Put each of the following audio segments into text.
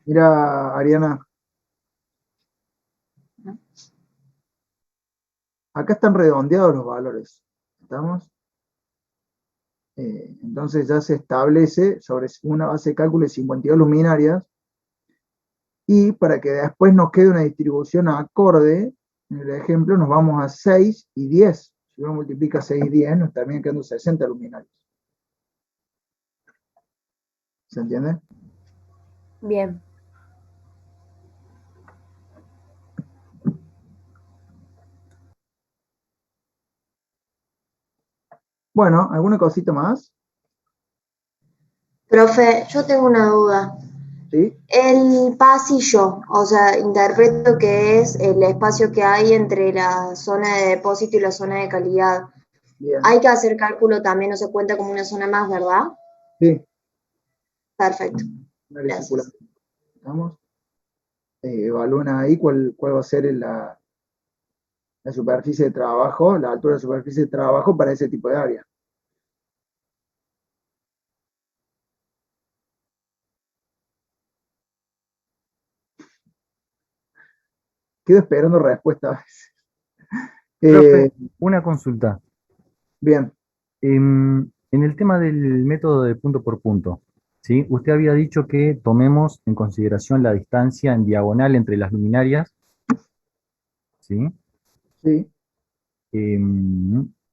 Mira, Ariana, acá están redondeados los valores. ¿Estamos? Entonces ya se establece sobre una base de cálculo de 52 luminarias y para que después nos quede una distribución acorde, en el ejemplo nos vamos a 6 y 10. Si uno multiplica 6 y 10, nos termina quedando 60 luminarias. ¿Se entiende? Bien. Bueno, ¿alguna cosita más? Profe, yo tengo una duda. ¿Sí? El pasillo, o sea, interpreto que es el espacio que hay entre la zona de depósito y la zona de calidad. Bien. Hay que hacer cálculo también, no se cuenta como una zona más, ¿verdad? Sí, Perfecto, un área circular. gracias. ¿Estamos? Evalúan ahí cuál va a ser la superficie de trabajo, la altura de superficie de trabajo para ese tipo de área. Quedo esperando respuesta. Profe, Eh, una consulta. bien, En el tema del método de punto por punto, ¿sí? Usted había dicho que tomemos en consideración la distancia en diagonal entre las luminarias, ¿sí? sí,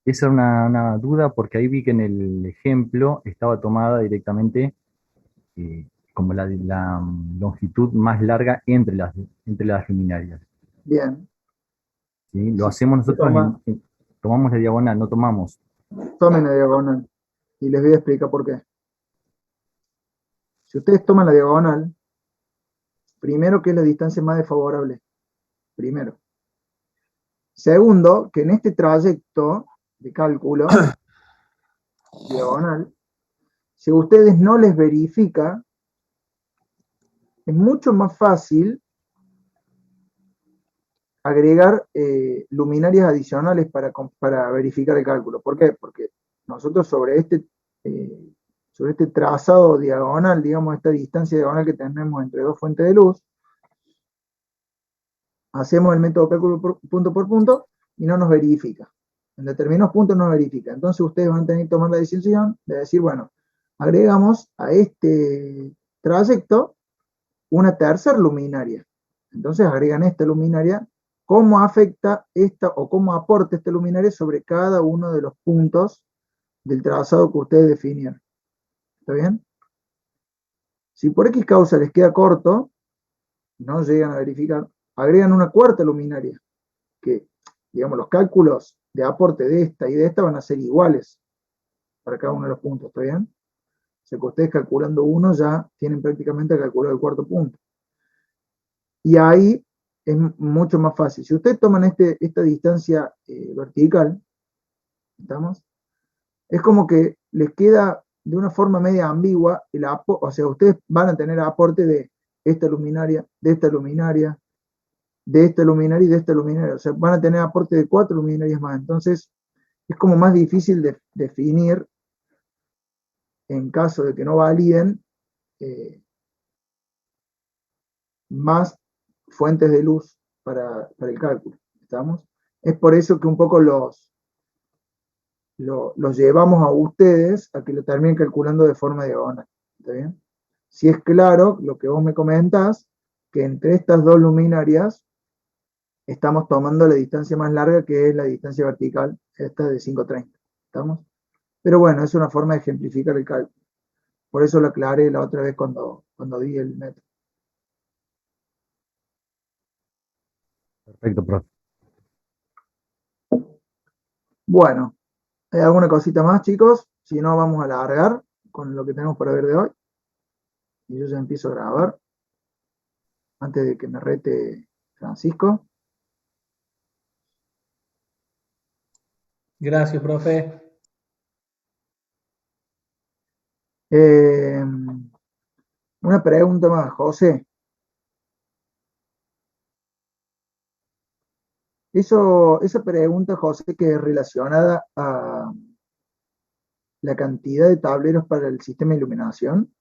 Esa era una duda porque ahí vi que en el ejemplo estaba tomada directamente como la longitud más larga entre las luminarias, bien. ¿sí? Lo Si hacemos se nosotros toma, tomamos la diagonal, no tomamos. tomen la diagonal y les voy a explicar por qué. Si ustedes toman la diagonal, primero, ¿qué es la distancia más desfavorable? Primero. Segundo, que en este trayecto de cálculo diagonal, si a ustedes no les verifica, es mucho más fácil agregar luminarias adicionales para verificar el cálculo. ¿Por qué? Porque nosotros sobre este trazado diagonal, digamos, esta distancia diagonal que tenemos entre dos fuentes de luz, hacemos el método de cálculo punto por punto y no nos verifica. En determinados puntos no verifica. Entonces ustedes van a tener que tomar la decisión de decir, bueno, agregamos a este trayecto una tercera luminaria. Entonces agregan esta luminaria, cómo afecta esta o cómo aporta esta luminaria sobre cada uno de los puntos del trazado que ustedes definieron. ¿Está bien? Si por X causa les queda corto, no llegan a verificar, agregan una cuarta luminaria, que digamos los cálculos de aporte de esta y de esta van a ser iguales para cada uno de los puntos, ¿está bien? O sea que ustedes calculando uno ya tienen prácticamente calculado el cuarto punto. Y ahí es mucho más fácil. Si ustedes toman esta distancia vertical, ¿estamos? Es como que les queda de una forma media ambigua, o sea, ustedes van a tener aporte de esta luminaria, de esta luminaria, de esta luminaria y de esta luminaria. O sea, van a tener aporte de 4 luminarias más. Entonces, es como más difícil de definir en caso de que no validen eh, más fuentes de luz para el cálculo. ¿Estamos? Es por eso que un poco los llevamos a ustedes a que lo terminen calculando de forma diagonal. ¿Está bien? Si es claro lo que vos me comentás, que entre estas dos luminarias estamos tomando la distancia más larga, que es la distancia vertical, esta de 530. ¿Estamos? Pero bueno, es una forma de ejemplificar el cálculo. Por eso lo aclaré la otra vez cuando di el método. Perfecto, profe. Bueno, ¿hay alguna cosita más, chicos? Si no, vamos a alargar con lo que tenemos para ver de hoy. Y yo ya empiezo a grabar antes de que me rete Francisco. Gracias, profe. Eh, una pregunta más, José. Esa pregunta, José, que es relacionada a la cantidad de tableros para el sistema de iluminación,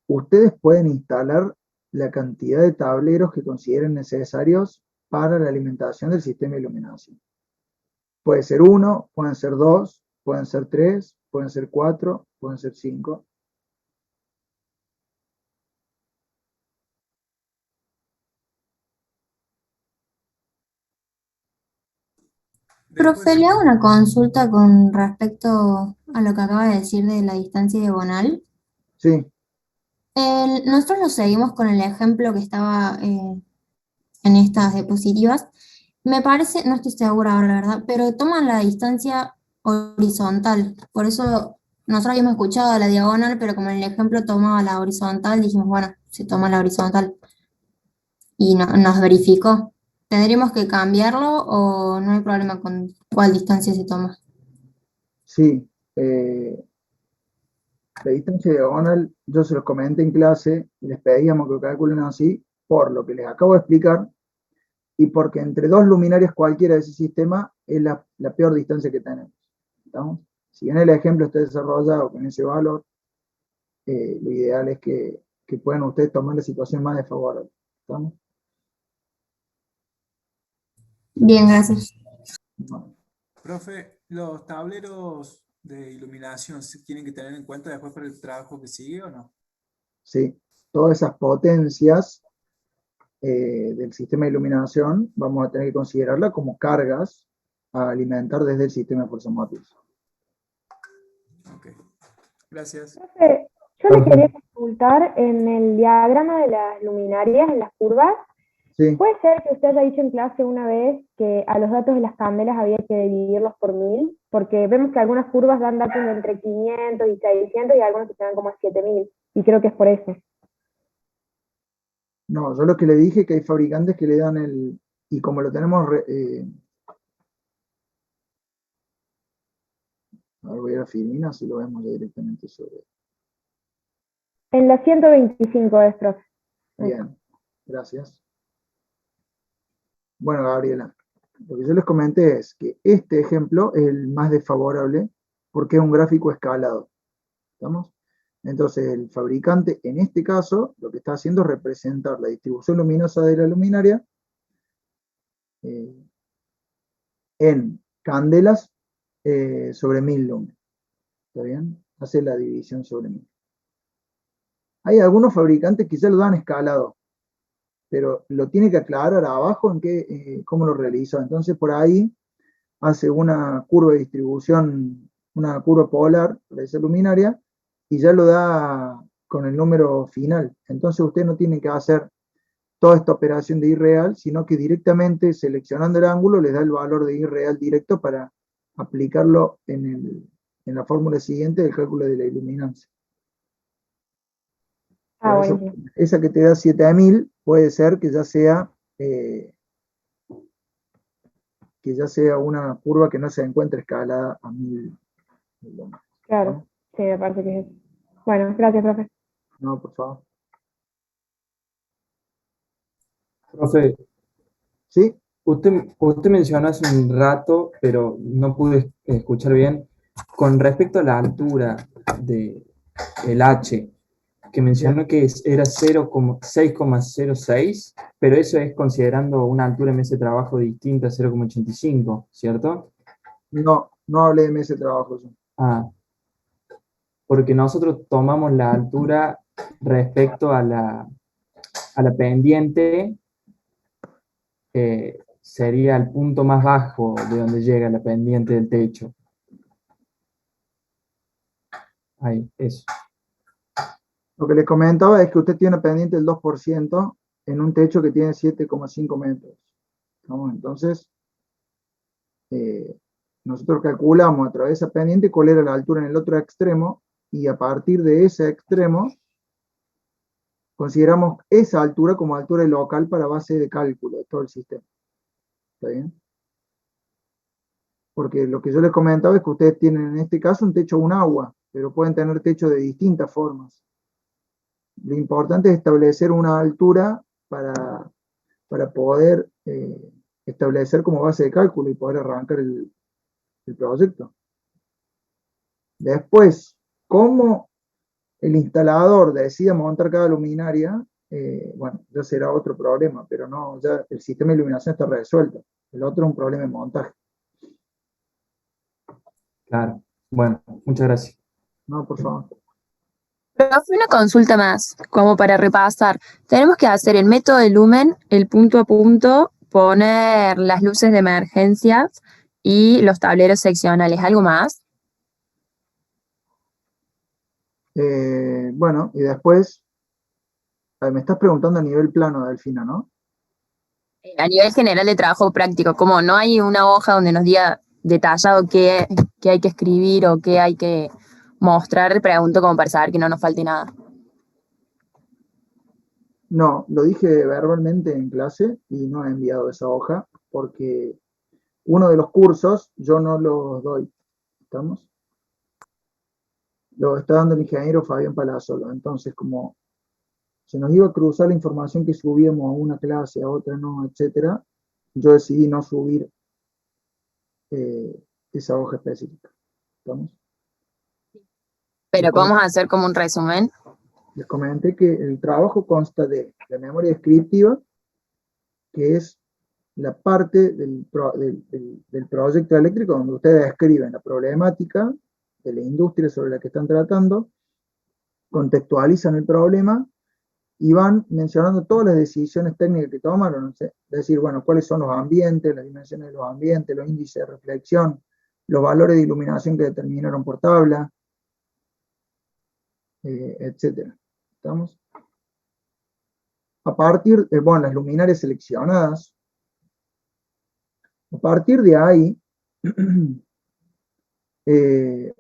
ustedes pueden instalar la cantidad de tableros que consideren necesarios para la alimentación del sistema de iluminación. Puede ser 1, pueden ser 2, pueden ser 3, pueden ser 4, pueden ser 5. Profe, le hago una consulta con respecto a lo que acaba de decir de la distancia diagonal. Sí, Nosotros lo seguimos con el ejemplo que estaba en estas diapositivas. Me parece, no estoy segura ahora, la verdad, pero toman la distancia horizontal. Por eso nosotros habíamos escuchado la diagonal, pero como en el ejemplo tomaba la horizontal, dijimos, bueno, se toma la horizontal. Y nos verificó. ¿Tendríamos que cambiarlo o no hay problema con cuál distancia se toma? sí. La distancia diagonal, yo se los comenté en clase y les pedíamos que lo calculen así, por lo que les acabo de explicar, y porque entre dos luminarias cualquiera de ese sistema es la peor distancia que tenemos. ¿Estamos? Si bien el ejemplo está desarrollado con ese valor, lo ideal es que puedan ustedes tomar la situación más desfavorable. ¿Estamos? Bien, gracias. Bueno, Profe, los tableros de iluminación se tienen que tener en cuenta después para el trabajo que sigue o no. sí, todas esas potencias del sistema de iluminación vamos a tener que considerarla como cargas a alimentar desde el sistema de fuerzas motrices. Ok, gracias. Profe, yo le quería consultar en el diagrama de las luminarias, en las curvas. Sí, ¿Puede ser que usted haya dicho en clase una vez que a los datos de las candelas había que dividirlos por 1000? Porque vemos que algunas curvas dan datos de entre 500 y 600 y algunas que se dan como a 7000. Y creo que es por eso. no, yo lo que le dije que hay fabricantes que le dan y como lo tenemos, ahora voy a ir a Filmina si lo vemos ya directamente sobre. En la 125 es, profe. Bien, gracias. Bueno, Gabriela, lo que yo les comenté es que este ejemplo es el más desfavorable porque es un gráfico escalado. ¿Estamos? Entonces, el fabricante, en este caso, lo que está haciendo es representar la distribución luminosa de la luminaria en candelas sobre 1000 lúmenes. ¿Está bien? Hace la división sobre 1000. Hay algunos fabricantes que ya lo dan escalado, pero lo tiene que aclarar abajo en cómo lo realiza. Entonces, por ahí hace una curva de distribución, una curva polar para esa luminaria y ya lo da con el número final. Entonces, usted no tiene que hacer toda esta operación de irreal, sino que directamente seleccionando el ángulo le da el valor de irreal directo para aplicarlo en la fórmula siguiente del cálculo de la iluminancia. Por eso, Buenísimo. esa que te da 7000 puede ser que ya sea una curva que no se encuentre escalada a 1000 lúmenes. Claro, ¿No? sí, me parece que es eso. Bueno, gracias, profe. No, por favor. Profe, ¿Sí? usted mencionó hace un rato, pero no pude escuchar bien, con respecto a la altura del H, que mencionó que era 6,06, pero eso es considerando una altura en ese trabajo distinta a 0,85, ¿cierto? No, no hablé de ese trabajo yo. Ah, porque nosotros tomamos la altura respecto a la pendiente, sería el punto más bajo de donde llega la pendiente del techo. Ahí, eso. Lo que le comentaba es que usted tiene una pendiente del 2% en un techo que tiene 7,5 metros. ¿No? Entonces, nosotros calculamos a través de esa pendiente cuál era la altura en el otro extremo y a partir de ese extremo consideramos esa altura como altura local para base de cálculo de todo el sistema. ¿Está bien? Porque lo que yo les comentaba es que ustedes tienen en este caso un techo o un agua, pero pueden tener techo de distintas formas. Lo importante es establecer una altura para poder establecer como base de cálculo y poder arrancar el proyecto. Después, ¿cómo el instalador decide montar cada luminaria, bueno, ya será otro problema, pero no, ya el sistema de iluminación está resuelto. El otro es un problema de montaje. Claro. Bueno, muchas gracias. No, por favor. Profe, una consulta más, como para repasar. Tenemos que hacer el método de lumen, el punto a punto, poner las luces de emergencias y los tableros seccionales. ¿Algo más? Bueno, y después, me estás preguntando a nivel plano, Delfina, ¿no? A nivel general de trabajo práctico, como no hay una hoja donde nos diga detallado qué hay que escribir o qué hay que mostrar, pregunto como para saber que no nos falte nada. No, lo dije verbalmente en clase y no he enviado esa hoja porque uno de los cursos yo no los doy. ¿Estamos? Lo está dando el ingeniero Fabián Palazzolo. Entonces, como se nos iba a cruzar la información que subíamos a una clase, a otra no, etcétera, yo decidí no subir esa hoja específica. ¿Estamos? Pero vamos a hacer como un resumen. Les comenté que el trabajo consta de la memoria descriptiva, que es la parte del proyecto eléctrico donde ustedes escriben la problemática de la industria sobre la que están tratando, contextualizan el problema y van mencionando todas las decisiones técnicas que tomaron, ¿no? Es decir, bueno, cuáles son los ambientes, las dimensiones de los ambientes, los índices de reflexión, los valores de iluminación que determinaron por tabla, etcétera. ¿Estamos? A partir de, bueno, las luminarias seleccionadas, a partir de ahí,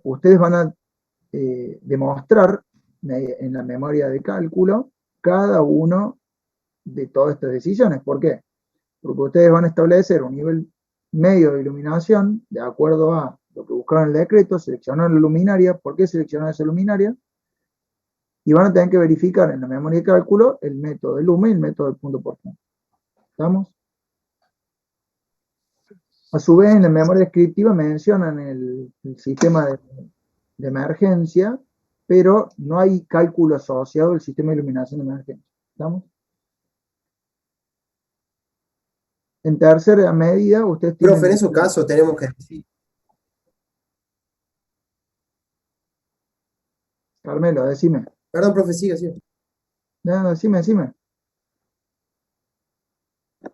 ustedes van a demostrar en la memoria de cálculo cada uno de todas estas decisiones. ¿Por qué? Porque ustedes van a establecer un nivel medio de iluminación de acuerdo a lo que buscaron en el decreto, seleccionaron la luminaria, ¿por qué seleccionaron esa luminaria? Y van a tener que verificar en la memoria de cálculo el método de lumen y el método del punto por punto. ¿Estamos? A su vez, en la memoria descriptiva mencionan el sistema de emergencia, pero no hay cálculo asociado al sistema de iluminación de emergencia. ¿Estamos? En tercera medida, ustedes tienen... Profe, en esos casos tenemos que decir. Carmelo, decime. Perdón, profe, siga, siga. No, decime.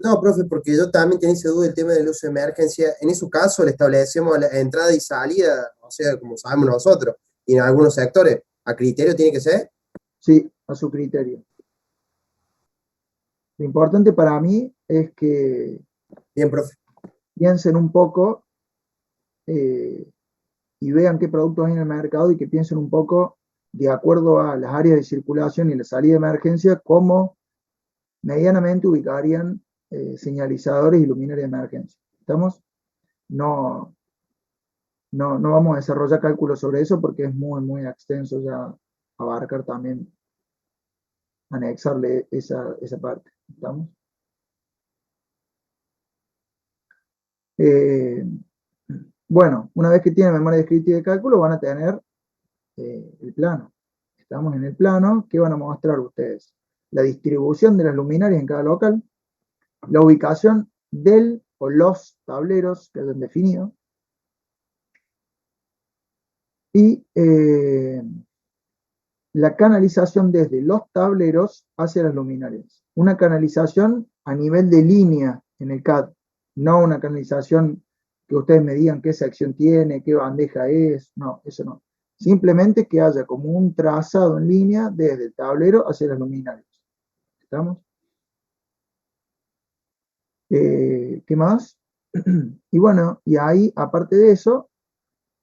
No, profe, porque yo también tenía esa duda del tema del uso de emergencia. En ese caso le establecemos la entrada y salida, o sea, como sabemos nosotros, y en algunos sectores, ¿a criterio tiene que ser? Sí, a su criterio. Lo importante para mí es que Bien, profe. piensen un poco y vean qué productos hay en el mercado y que piensen un poco de acuerdo a las áreas de circulación y la salida de emergencia, cómo medianamente ubicarían señalizadores y luminarias de emergencia. ¿Estamos? No vamos a desarrollar cálculos sobre eso porque es muy, muy extenso ya abarcar también, anexarle esa parte. ¿Estamos? Bueno, una vez que tienen memoria descriptiva de cálculo, van a tener el plano. Estamos en el plano. ¿Qué van a mostrar ustedes? La distribución de las luminarias en cada local, la ubicación del o los tableros que hayan definido, y la canalización desde los tableros hacia las luminarias. Una canalización a nivel de línea en el CAD, no una canalización que ustedes me digan qué sección tiene, qué bandeja es, no, eso no. Simplemente que haya como un trazado en línea desde el tablero hacia las luminarias. ¿Estamos? ¿Qué más? Y bueno, y ahí, aparte de eso,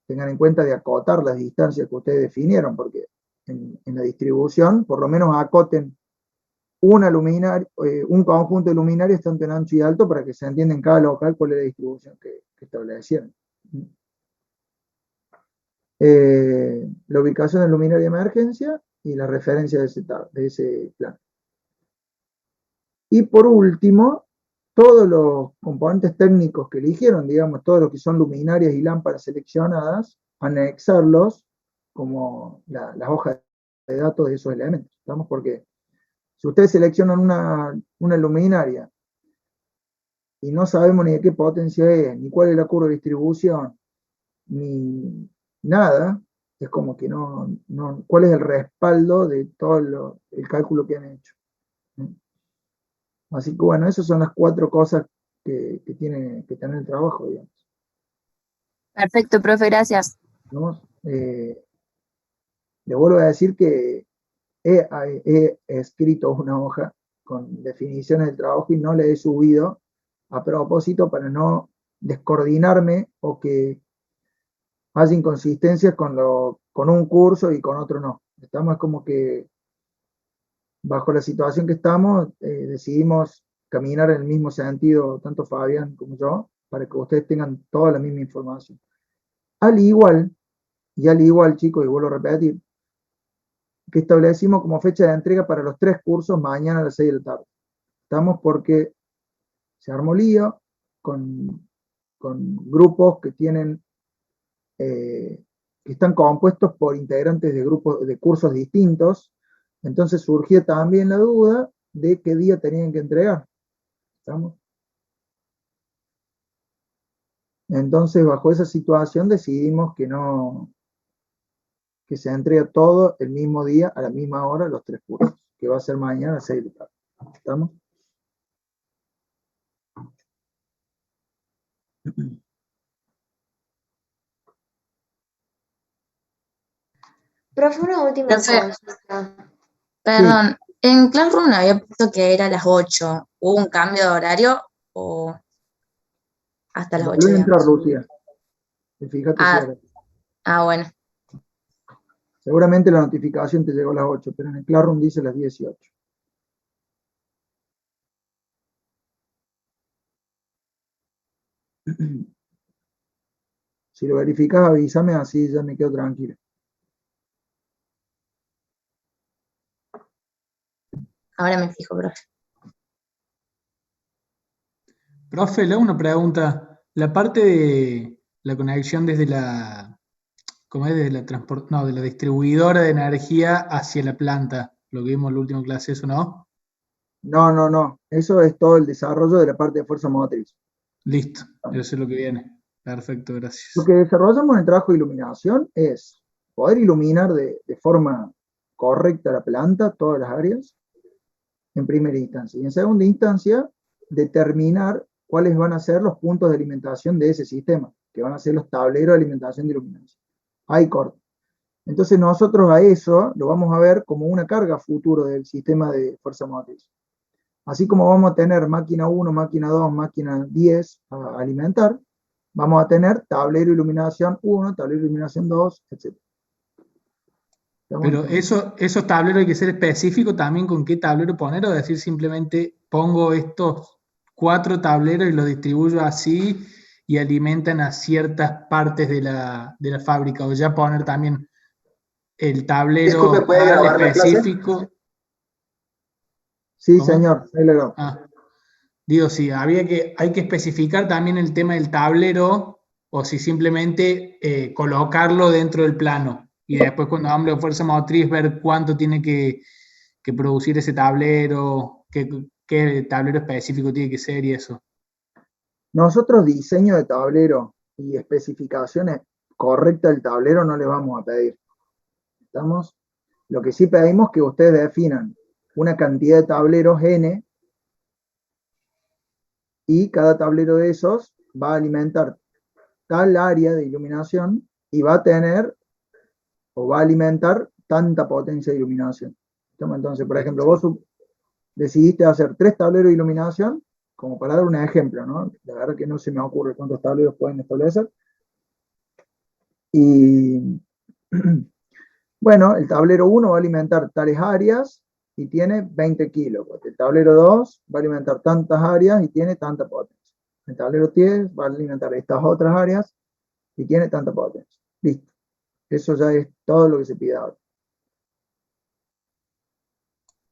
tengan en cuenta de acotar las distancias que ustedes definieron, porque en la distribución, por lo menos acoten un conjunto de luminarias tanto en ancho y alto para que se entienda en cada local cuál es la distribución que establecieron. La ubicación del luminario de emergencia y la referencia de ese plan. Y por último, todos los componentes técnicos que eligieron, digamos, todos los que son luminarias y lámparas seleccionadas, anexarlos como las hojas de datos de esos elementos. ¿Estamos? Porque si ustedes seleccionan una luminaria y no sabemos ni de qué potencia es, ni cuál es la curva de distribución, ni nada, es como que cuál es el respaldo de todo el cálculo que han hecho. Así que bueno, esas son las 4 cosas que tiene que tener el trabajo, digamos. Perfecto, profe, gracias. ¿No? Le vuelvo a decir que he escrito una hoja con definiciones del trabajo y no le he subido a propósito para no descoordinarme o que haya inconsistencias con un curso y con otro no. Estamos como que bajo la situación que estamos, decidimos caminar en el mismo sentido, tanto Fabián como yo, para que ustedes tengan toda la misma información. Al igual, chicos, y vuelvo a repetir, que establecimos como fecha de entrega para los 3 cursos mañana a las 6 de la tarde. Estamos porque se armó lío con grupos que tienen, que están compuestos por integrantes de grupos de cursos distintos. Entonces surgió también la duda de qué día tenían que entregar. ¿Estamos? Entonces, bajo esa situación decidimos que se entrega todo el mismo día, a la misma hora, los 3 cursos, que va a ser mañana a las 6 de la tarde. ¿Estamos? Profe, una última Profe, consulta. perdón, en Classroom había puesto que era a las 8. ¿Hubo un cambio de horario o hasta las 8, Volvió a entrar, digamos? Lucía. Y fíjate si ahora. Bueno. Seguramente la notificación te llegó a las 8, pero en el Classroom dice las 18. Si lo verificas, avísame, así ya me quedo tranquilo. Ahora me fijo, profe. Profe, le hago una pregunta. La parte de la conexión desde la, ¿cómo es? Desde la de la distribuidora de energía hacia la planta. Lo que vimos en la última clase, ¿eso no? No. Eso es todo el desarrollo de la parte de fuerza motriz. Listo, eso es lo que viene. Perfecto, gracias. Lo que desarrollamos en el trabajo de iluminación es poder iluminar de forma correcta la planta, todas las áreas, en primera instancia. Y en segunda instancia, determinar cuáles van a ser los puntos de alimentación de ese sistema, que van a ser los tableros de alimentación de iluminación. Hay corte. Entonces nosotros a eso lo vamos a ver como una carga futuro del sistema de fuerza motriz. Así como vamos a tener máquina 1, máquina 2, máquina 10 a alimentar, vamos a tener tablero de iluminación 1, tablero de iluminación 2, etc. Pero esos tableros hay que ser específicos también con qué tablero poner, o decir simplemente pongo estos 4 tableros y los distribuyo así y alimentan a ciertas partes de la fábrica, o ya poner también el tablero Disculpe, ¿puede grabar la clase? específico. Sí, ¿Cómo? señor, ahí lo grabo. Digo, si hay que especificar también el tema del tablero, o si simplemente colocarlo dentro del plano. Y después cuando hablo de fuerza motriz, ver cuánto tiene que producir ese tablero, qué tablero específico tiene que ser y eso. Nosotros diseño de tablero y especificaciones correctas del tablero no les vamos a pedir. ¿Estamos? Lo que sí pedimos es que ustedes definan una cantidad de tableros N y cada tablero de esos va a alimentar tal área de iluminación y va a tener o va a alimentar tanta potencia de iluminación. Entonces, por ejemplo, vos decidiste hacer 3 tableros de iluminación, como para dar un ejemplo, ¿no? La verdad que no se me ocurre cuántos tableros pueden establecer. Y bueno, el tablero 1 va a alimentar tales áreas y tiene 20 kilos. El tablero 2 va a alimentar tantas áreas y tiene tanta potencia. El tablero 10 va a alimentar estas otras áreas y tiene tanta potencia. Listo. Eso ya es todo lo que se pide ahora.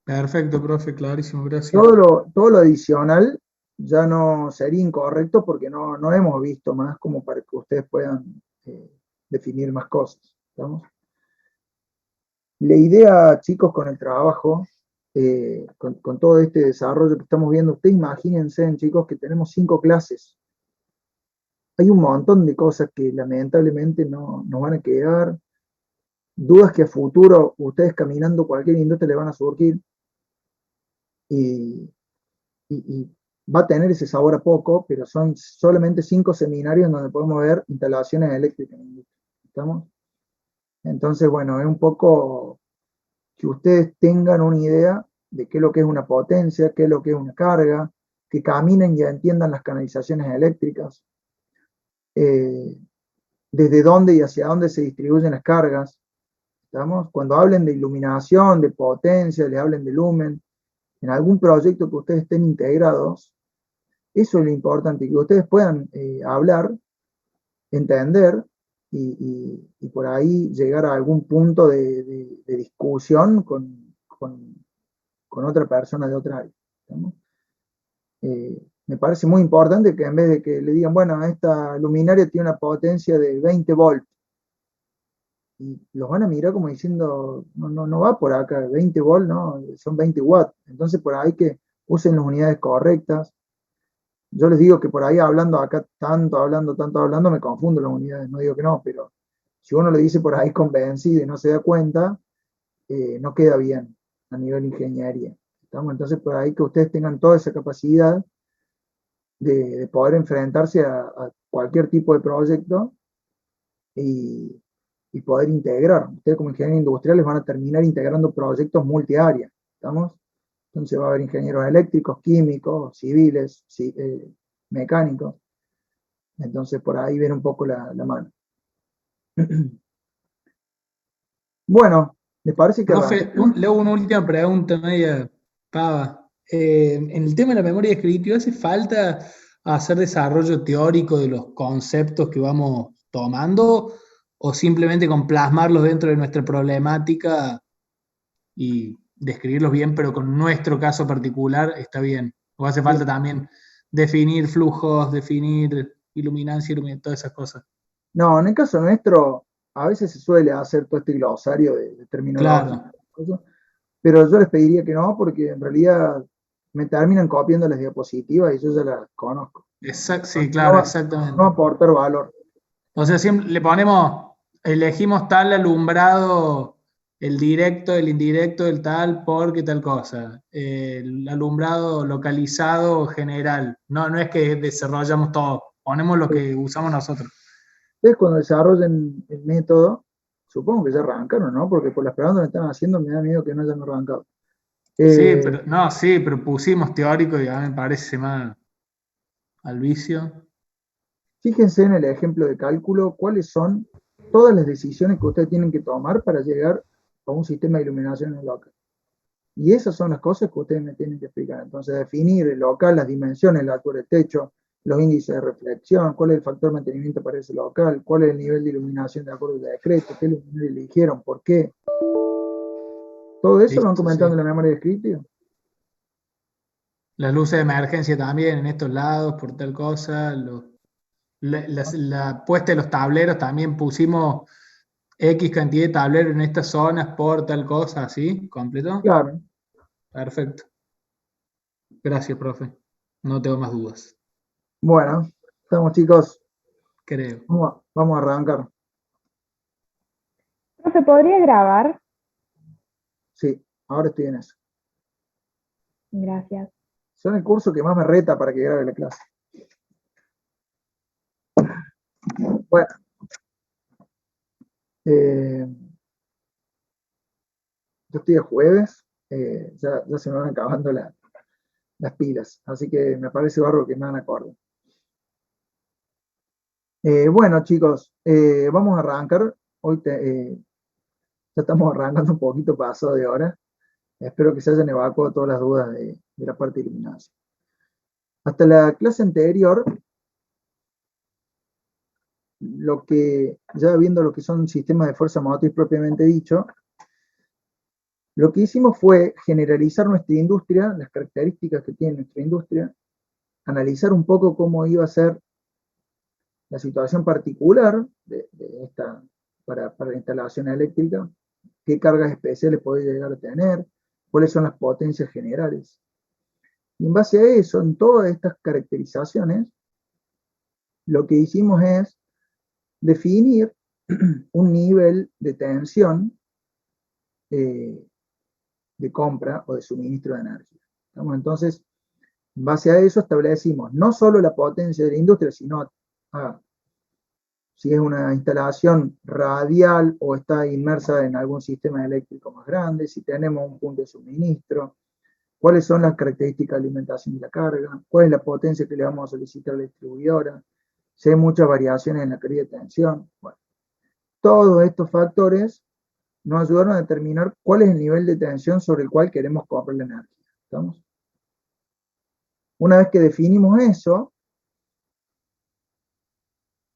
Perfecto, profe, clarísimo, gracias. Todo lo adicional ya no sería incorrecto porque no hemos visto más como para que ustedes puedan definir más cosas. ¿Estamos? La idea, chicos, con el trabajo, con todo este desarrollo que estamos viendo, ustedes imagínense, chicos, que tenemos 5 clases. Hay un montón de cosas que lamentablemente no nos van a quedar, dudas que a futuro ustedes caminando cualquier industria le van a surgir y, y va a tener ese sabor a poco, pero son solamente 5 seminarios en donde podemos ver instalaciones eléctricas en la industria. ¿Estamos? Entonces, bueno, es un poco que ustedes tengan una idea de qué es lo que es una potencia, qué es lo que es una carga, que caminen y entiendan las canalizaciones eléctricas, desde dónde y hacia dónde se distribuyen las cargas. ¿Estamos? Cuando hablen de iluminación, de potencia, les hablen de lumen, en algún proyecto que ustedes estén integrados, eso es lo importante, que ustedes puedan hablar, entender y por ahí llegar a algún punto de discusión con otra persona de otra área. ¿Estamos? Me parece muy importante que en vez de que le digan, bueno, esta luminaria tiene una potencia de 20 volts, y los van a mirar como diciendo, no va por acá, 20 volts, no, son 20 watts. Entonces por ahí que usen las unidades correctas. Yo les digo que por ahí hablando acá, tanto hablando, me confundo las unidades, no digo que no, pero si uno le dice por ahí convencido y no se da cuenta, no queda bien a nivel ingeniería. ¿Estamos? Entonces por ahí que ustedes tengan toda esa capacidad de poder enfrentarse a cualquier tipo de proyecto y poder integrar. Ustedes como ingenieros industriales van a terminar integrando proyectos multiáreas. ¿Estamos? Entonces va a haber ingenieros eléctricos, químicos, civiles, mecánicos. Entonces por ahí viene un poco la mano. Bueno, ¿les parece que Profe, le hago una última pregunta media pava. En el tema de la memoria descriptiva, ¿hace falta hacer desarrollo teórico de los conceptos que vamos tomando o simplemente con plasmarlos dentro de nuestra problemática y describirlos bien, pero con nuestro caso particular está bien? ¿O hace falta también definir flujos, definir iluminancia, todas esas cosas? No, en el caso nuestro, a veces se suele hacer todo este glosario de terminología, Claro, pero yo les pediría que no, porque en realidad me terminan copiando las diapositivas y yo ya las conozco. sí, No claro, va exactamente. a aportar valor. O sea, siempre le ponemos, elegimos tal alumbrado, el directo, el indirecto, el tal, porque tal cosa. El alumbrado localizado general. No, no es que desarrollamos todo, ponemos lo que usamos nosotros. Ustedes cuando desarrollen el método, supongo que ya arrancaron, ¿no? Porque por las preguntas que me están haciendo me da miedo que no hayan arrancado. Sí, pero pusimos teórico y a mí me parece más al vicio. Fíjense en el ejemplo de cálculo cuáles son todas las decisiones que ustedes tienen que tomar para llegar a un sistema de iluminación en el local. Y esas son las cosas que ustedes me tienen que explicar. Entonces, definir el local, las dimensiones, la altura del techo, los índices de reflexión, cuál es el factor de mantenimiento para ese local, cuál es el nivel de iluminación de acuerdo al decreto, qué luminaria eligieron, por qué. Todo eso lo van Listo, comentando sí. en la memoria descriptiva. Las luces de emergencia también en estos lados, por tal cosa. La puesta de los tableros también pusimos X cantidad de tableros en estas zonas por tal cosa, ¿así? ¿Completo? Claro. Perfecto. Gracias, profe. No tengo más dudas, Bueno, estamos chicos, creo. vamos a arrancar. ¿No se podría grabar? Sí, ahora estoy en eso. Gracias. Son el curso que más me reta para que grabe la clase. Bueno, yo estoy de jueves, ya se me van acabando las pilas, así que me parece barro que me van acorde. Bueno, chicos, vamos a arrancar. Hoy ya estamos arrancando un poquito pasado de hora. Espero que se hayan evacuado todas las dudas de la parte de iluminación. Hasta la clase anterior, ya viendo lo que son sistemas de fuerza motriz propiamente dicho, lo que hicimos fue generalizar nuestra industria, las características que tiene nuestra industria, analizar un poco cómo iba a ser la situación particular para la instalación eléctrica, qué cargas especiales puede llegar a tener, cuáles son las potencias generales. Y en base a eso, en todas estas caracterizaciones, lo que hicimos es definir un nivel de tensión de compra o de suministro de energía. Entonces, en base a eso establecimos no solo la potencia de la industria, sino si es una instalación radial o está inmersa en algún sistema eléctrico más grande, si tenemos un punto de suministro, cuáles son las características de alimentación de la carga, cuál es la potencia que le vamos a solicitar a la distribuidora, si hay muchas variaciones en la calidad de tensión. Bueno, todos estos factores nos ayudaron a determinar cuál es el nivel de tensión sobre el cual queremos comprar la energía. ¿Estamos? Una vez que definimos eso,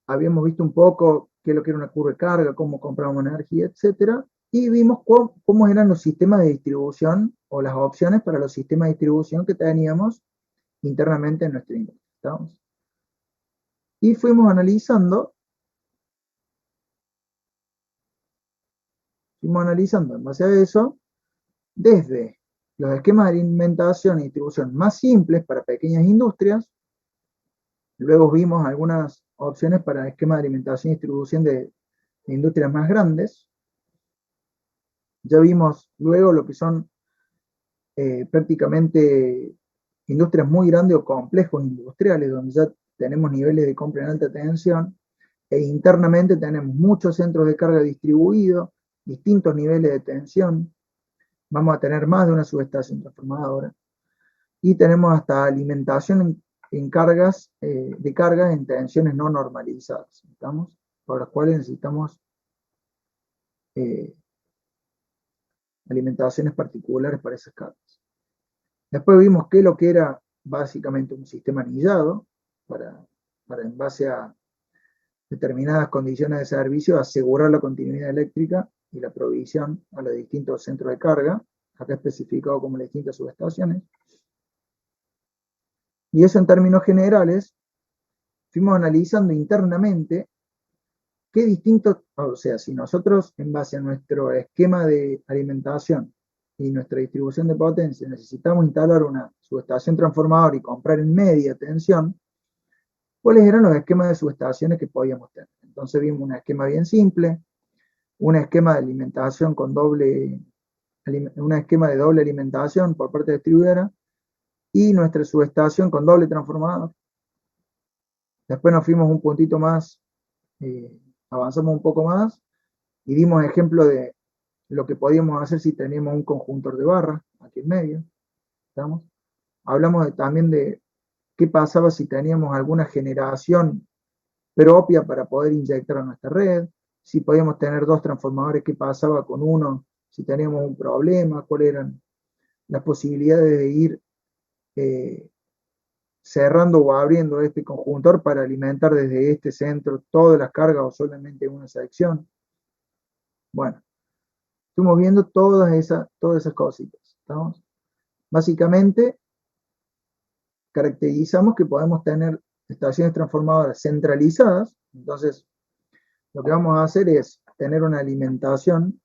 habíamos visto un poco qué es lo que era una curva de carga, cómo comprábamos energía, etc. Y vimos cómo eran los sistemas de distribución o las opciones para los sistemas de distribución que teníamos internamente en nuestra industria. ¿Estamos? Y fuimos analizando en base a eso, desde los esquemas de alimentación y distribución más simples para pequeñas industrias. Luego vimos algunas opciones para esquemas de alimentación y distribución de industrias más grandes. Ya vimos luego lo que son prácticamente industrias muy grandes o complejos industriales, donde ya tenemos niveles de compra en alta tensión, e internamente tenemos muchos centros de carga distribuidos, distintos niveles de tensión. Vamos a tener más de una subestación transformadora. Y tenemos hasta alimentación en cargas de carga en tensiones no normalizadas, ¿estamos? Por las cuales necesitamos alimentaciones particulares para esas cargas. Después vimos que lo que era básicamente un sistema anillado, para en base a determinadas condiciones de servicio, asegurar la continuidad eléctrica y la provisión a los distintos centros de carga, acá especificado como las distintas subestaciones. Y eso en términos generales, fuimos analizando internamente qué distintos, o sea, si nosotros en base a nuestro esquema de alimentación y nuestra distribución de potencia necesitamos instalar una subestación transformadora y comprar en media tensión, ¿cuáles eran los esquemas de subestaciones que podíamos tener? Entonces vimos un esquema bien simple, un esquema de alimentación con un esquema de doble alimentación por parte de distribuidora, y nuestra subestación con doble transformador. Después nos fuimos un puntito más, avanzamos un poco más, y dimos ejemplo de lo que podíamos hacer si teníamos un conjuntor de barras aquí en medio. ¿Estamos? Hablamos también de qué pasaba si teníamos alguna generación propia para poder inyectar a nuestra red, si podíamos tener dos transformadores, qué pasaba con uno si teníamos un problema, cuáles eran las posibilidades de ir cerrando o abriendo este conjuntor para alimentar desde este centro todas las cargas o solamente una sección. Bueno, estuvimos viendo todas esas cositas. ¿Estamos? Básicamente, caracterizamos que podemos tener estaciones transformadoras centralizadas. Entonces, lo que vamos a hacer es tener una alimentación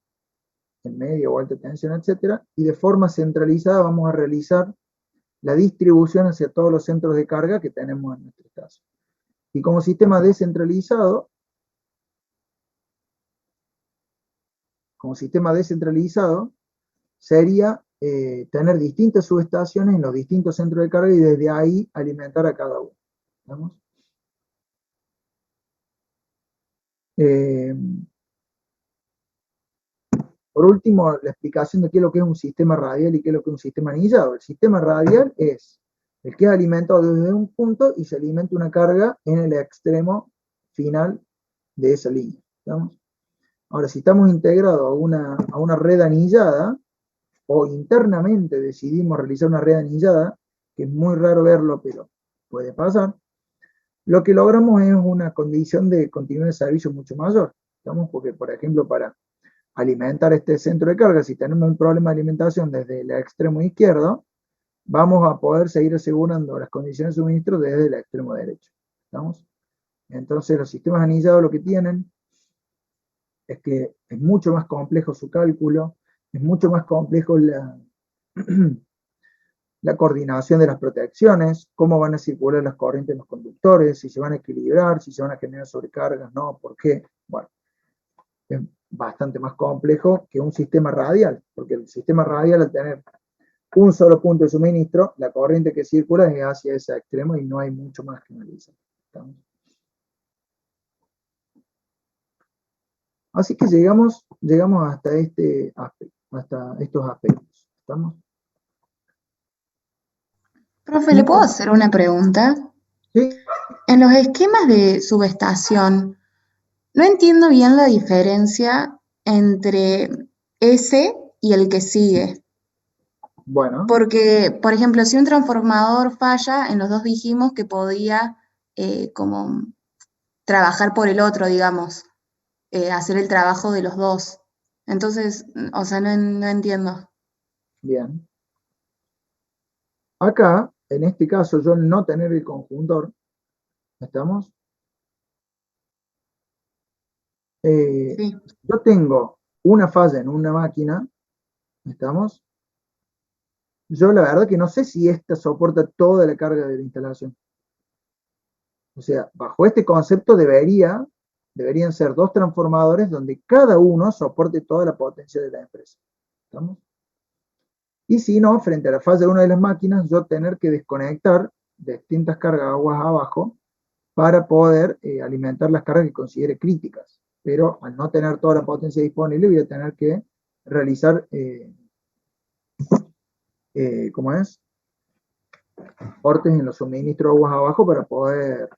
en media o alta tensión, etcétera, y de forma centralizada vamos a realizar la distribución hacia todos los centros de carga que tenemos en nuestra estación. Y como sistema descentralizado, sería tener distintas subestaciones en los distintos centros de carga y desde ahí alimentar a cada uno. ¿Vamos? Por último, la explicación de qué es lo que es un sistema radial y qué es lo que es un sistema anillado. El sistema radial es el que es alimentado desde un punto y se alimenta una carga en el extremo final de esa línea. ¿Estamos? Ahora, si estamos integrados a una red anillada, o internamente decidimos realizar una red anillada, que es muy raro verlo, pero puede pasar, lo que logramos es una condición de continuidad de servicio mucho mayor. ¿Estamos? Porque, por ejemplo, para alimentar este centro de carga, si tenemos un problema de alimentación desde el extremo izquierdo, vamos a poder seguir asegurando las condiciones de suministro desde el extremo derecho. ¿Estamos? Entonces los sistemas anillados lo que tienen es que es mucho más complejo su cálculo, es mucho más complejo la coordinación de las protecciones, cómo van a circular las corrientes en los conductores, si se van a equilibrar, si se van a generar sobrecargas, no, por qué. Bueno, es bastante más complejo que un sistema radial, porque el sistema radial, al tener un solo punto de suministro, la corriente que circula es hacia ese extremo y no hay mucho más que analizar. ¿Estamos? Así que llegamos hasta este aspecto, hasta estos aspectos. ¿Estamos? Profe, ¿le puedo hacer una pregunta? Sí, En los esquemas de subestación, no entiendo bien la diferencia entre ese y el que sigue. bueno, Porque, por ejemplo, si un transformador falla, en los dos dijimos que podía como trabajar por el otro, digamos, hacer el trabajo de los dos. Entonces, o sea, no entiendo. bien. Acá, en este caso, yo al no tener el conjuntor, ¿estamos? Sí, Yo tengo una falla en una máquina, ¿estamos? Yo la verdad que no sé si esta soporta toda la carga de la instalación. O sea, bajo este concepto deberían ser dos transformadores donde cada uno soporte toda la potencia de la empresa. ¿Estamos? Y si no, frente a la falla de una de las máquinas, yo tener que desconectar distintas cargas aguas abajo para poder alimentar las cargas que considere críticas. Pero al no tener toda la potencia disponible, voy a tener que realizar, ¿cómo es? Cortes en los suministros aguas abajo para poder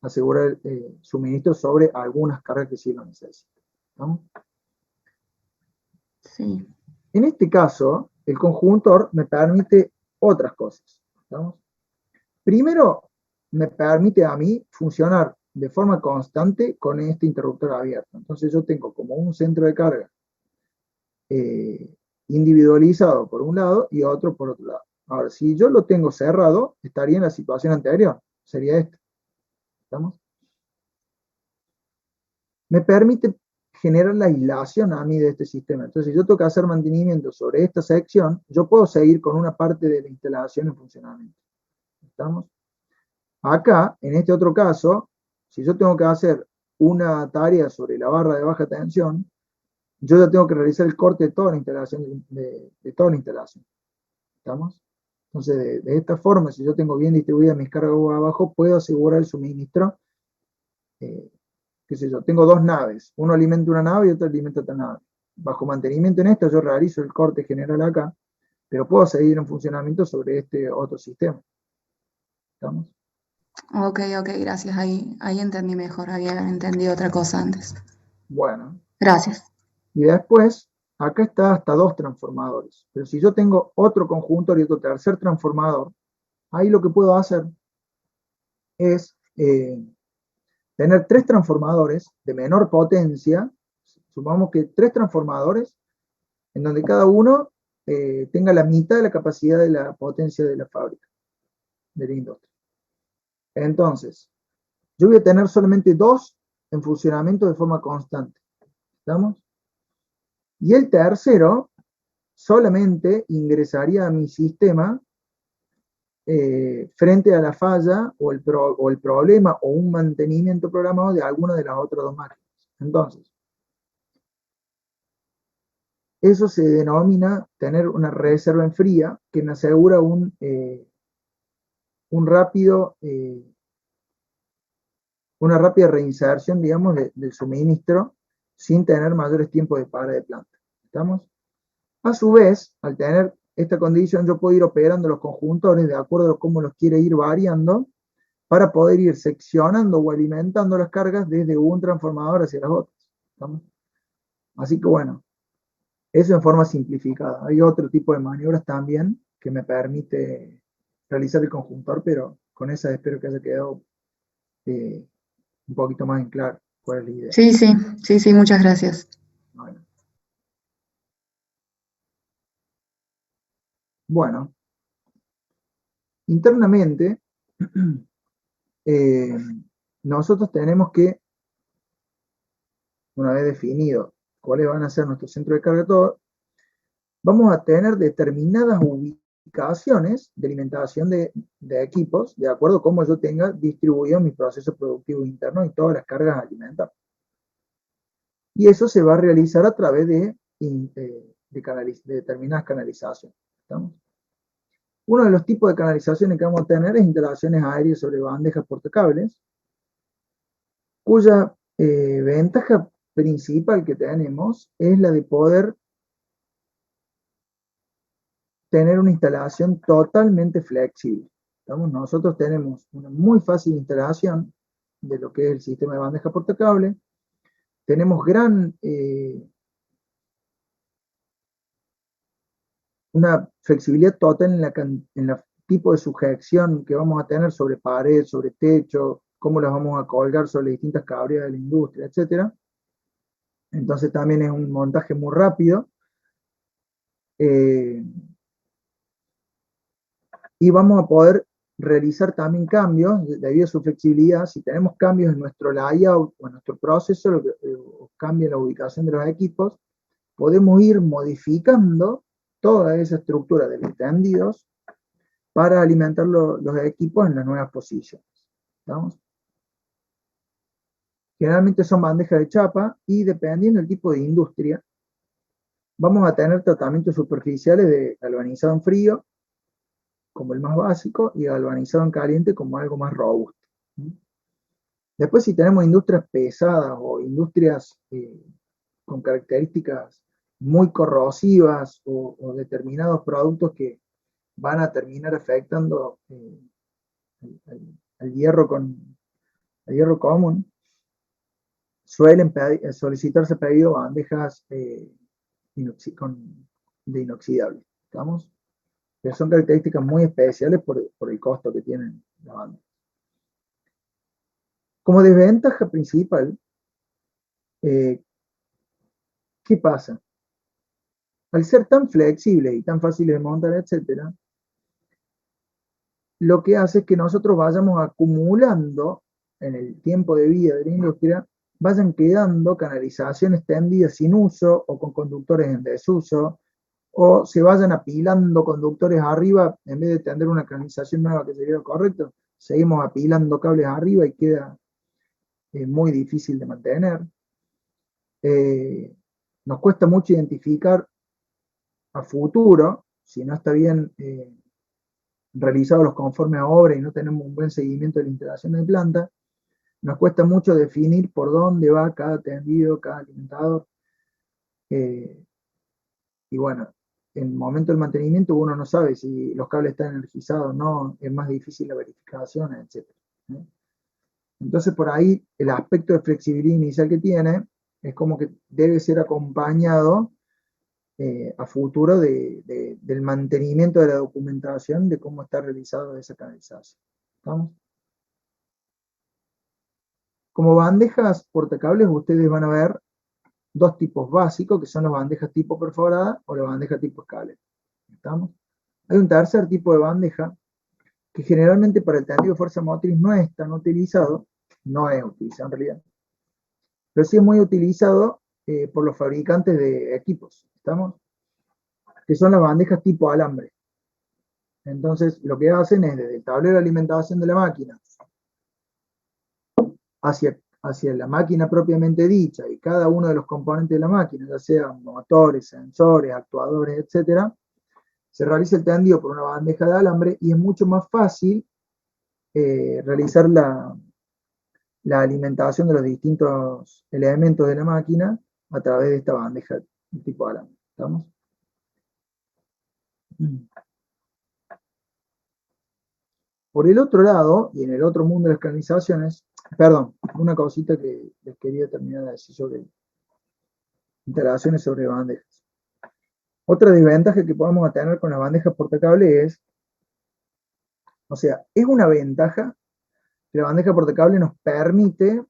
asegurar suministro sobre algunas cargas que sí lo necesitan. ¿No? sí. En este caso, el conjuntor me permite otras cosas. ¿Estamos? Primero, me permite a mí funcionar de forma constante con este interruptor abierto. Entonces yo tengo como un centro de carga individualizado por un lado y otro por otro lado. Ahora, si yo lo tengo cerrado, estaría en la situación anterior, sería esta. ¿Estamos? Me permite generar la aislación a mí de este sistema. Entonces, si yo tengo que hacer mantenimiento sobre esta sección, yo puedo seguir con una parte de la instalación en funcionamiento. ¿Estamos? Acá, en este otro caso, si yo tengo que hacer una tarea sobre la barra de baja tensión, yo ya tengo que realizar el corte de toda la instalación. De toda la instalación. ¿Estamos? Entonces, de esta forma, si yo tengo bien distribuidas mis cargas abajo, puedo asegurar el suministro. Qué sé yo, tengo dos naves, uno alimenta una nave y otro alimenta otra nave. Bajo mantenimiento en esta, yo realizo el corte general acá, pero puedo seguir en funcionamiento sobre este otro sistema. ¿Estamos? Ok, gracias. Ahí entendí mejor. Había entendido otra cosa antes. Bueno. Gracias. Y después, acá está hasta dos transformadores. Pero si yo tengo otro conjuntor y otro tercer transformador, ahí lo que puedo hacer es tener tres transformadores de menor potencia. Supongamos que tres transformadores en donde cada uno tenga la mitad de la capacidad de la potencia de la fábrica, de la industria. Entonces, yo voy a tener solamente dos en funcionamiento de forma constante. ¿Estamos? Y el tercero solamente ingresaría a mi sistema frente a la falla o el problema o un mantenimiento programado de alguna de las otras dos máquinas. Entonces, eso se denomina tener una reserva en fría que me asegura un rápido, una rápida reinserción, digamos, del suministro sin tener mayores tiempos de para de planta. ¿Estamos? A su vez, al tener esta condición, yo puedo ir operando los conjuntores de acuerdo a cómo los quiere ir variando para poder ir seccionando o alimentando las cargas desde un transformador hacia las otras. ¿Estamos? Así que bueno, eso en forma simplificada. Hay otro tipo de maniobras también que me permite realizar el conjuntor, pero con esa espero que haya quedado un poquito más en claro cuál es la idea. Sí, muchas gracias. Bueno, internamente, nosotros tenemos que, una vez definido cuáles van a ser nuestros centros de carga, todo, vamos a tener determinadas ubicaciones de alimentación de equipos, de acuerdo a cómo yo tenga distribuido mis procesos productivos internos y todas las cargas alimentarias. Y eso se va a realizar a través de determinadas canalizaciones. ¿Estamos? Uno de los tipos de canalizaciones que vamos a tener es instalaciones aéreas sobre bandejas portacables, cuya ventaja principal que tenemos es la de poder tener una instalación totalmente flexible. ¿Estamos? Nosotros tenemos una muy fácil instalación de lo que es el sistema de bandeja portacable. Tenemos una flexibilidad total en el tipo de sujeción que vamos a tener sobre pared, sobre techo, cómo las vamos a colgar sobre distintas cableras de la industria, etc. Entonces también es un montaje muy rápido. Y vamos a poder realizar también cambios debido a su flexibilidad. Si tenemos cambios en nuestro layout o en nuestro proceso, o cambia la ubicación de los equipos, podemos ir modificando toda esa estructura de los tendidos para alimentar los equipos en las nuevas posiciones. ¿Estamos? Generalmente son bandejas de chapa y dependiendo del tipo de industria, vamos a tener tratamientos superficiales de galvanizado en frío, como el más básico, y galvanizado en caliente como algo más robusto. Después, si tenemos industrias pesadas o industrias con características muy corrosivas o determinados productos que van a terminar afectando al hierro común, suelen solicitarse pedido bandejas de inoxidable. ¿Estamos? Que son características muy especiales por el costo que tienen la banda. Como desventaja principal, ¿qué pasa? Al ser tan flexible y tan fácil de montar, etc., lo que hace es que nosotros vayamos acumulando en el tiempo de vida de la industria, vayan quedando canalizaciones tendidas sin uso o con conductores en desuso, o se vayan apilando conductores arriba, en vez de tender una canalización nueva que sería lo correcto, seguimos apilando cables arriba y queda muy difícil de mantener. Nos cuesta mucho identificar a futuro, si no está bien realizados los conformes a obra y no tenemos un buen seguimiento de la instalación de planta, nos cuesta mucho definir por dónde va cada tendido, cada alimentador. Y bueno, en el momento del mantenimiento uno no sabe si los cables están energizados o no, es más difícil la verificación, etc. Entonces por ahí el aspecto de flexibilidad inicial que tiene es como que debe ser acompañado a futuro del mantenimiento de la documentación de cómo está realizado esa canalización. ¿Estamos? Como bandejas portacables ustedes van a ver dos tipos básicos, que son las bandejas tipo perforada o la bandeja tipo escalera. ¿Estamos? Hay un tercer tipo de bandeja que generalmente para el tendido de fuerza motriz no es tan utilizado, no es utilizado en realidad, pero sí es muy utilizado por los fabricantes de equipos. ¿Estamos? Que son las bandejas tipo alambre. Entonces, lo que hacen es desde el tablero de alimentación de la máquina hacia la máquina propiamente dicha y cada uno de los componentes de la máquina, ya sean motores, sensores, actuadores, etc., se realiza el tendido por una bandeja de alambre y es mucho más fácil realizar la alimentación de los distintos elementos de la máquina a través de esta bandeja de tipo alambre. ¿Estamos? Por el otro lado, y en el otro mundo de las canalizaciones, perdón, una cosita que les quería terminar de decir sobre instalaciones sobre bandejas. Otra desventaja que podemos tener con las bandejas portacable es, o sea, es una ventaja que la bandeja portacable nos permite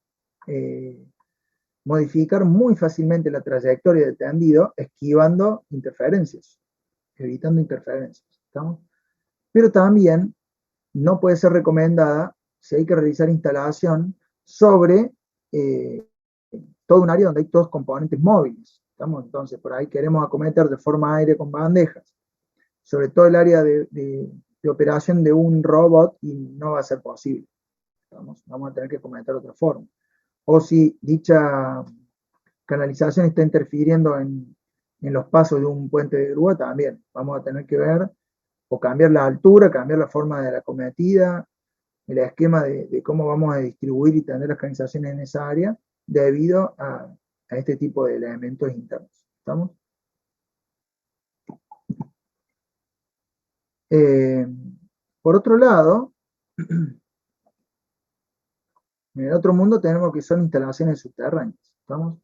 modificar muy fácilmente la trayectoria del tendido, esquivando interferencias, evitando interferencias. ¿Estamos? Pero también no puede ser recomendada si hay que realizar instalación sobre todo un área donde hay todos componentes móviles. ¿Estamos? Entonces, por ahí queremos acometer de forma aérea con bandejas, sobre todo el área de operación de un robot, y no va a ser posible. ¿Estamos? Vamos a tener que acometer otra forma. O si dicha canalización está interfiriendo en los pasos de un puente de grúa, también vamos a tener que ver o cambiar la altura, cambiar la forma de la acometida, el esquema de cómo vamos a distribuir y tener las canalizaciones en esa área debido a este tipo de elementos internos. ¿Estamos? Por otro lado, en el otro mundo tenemos que son instalaciones subterráneas. ¿Estamos?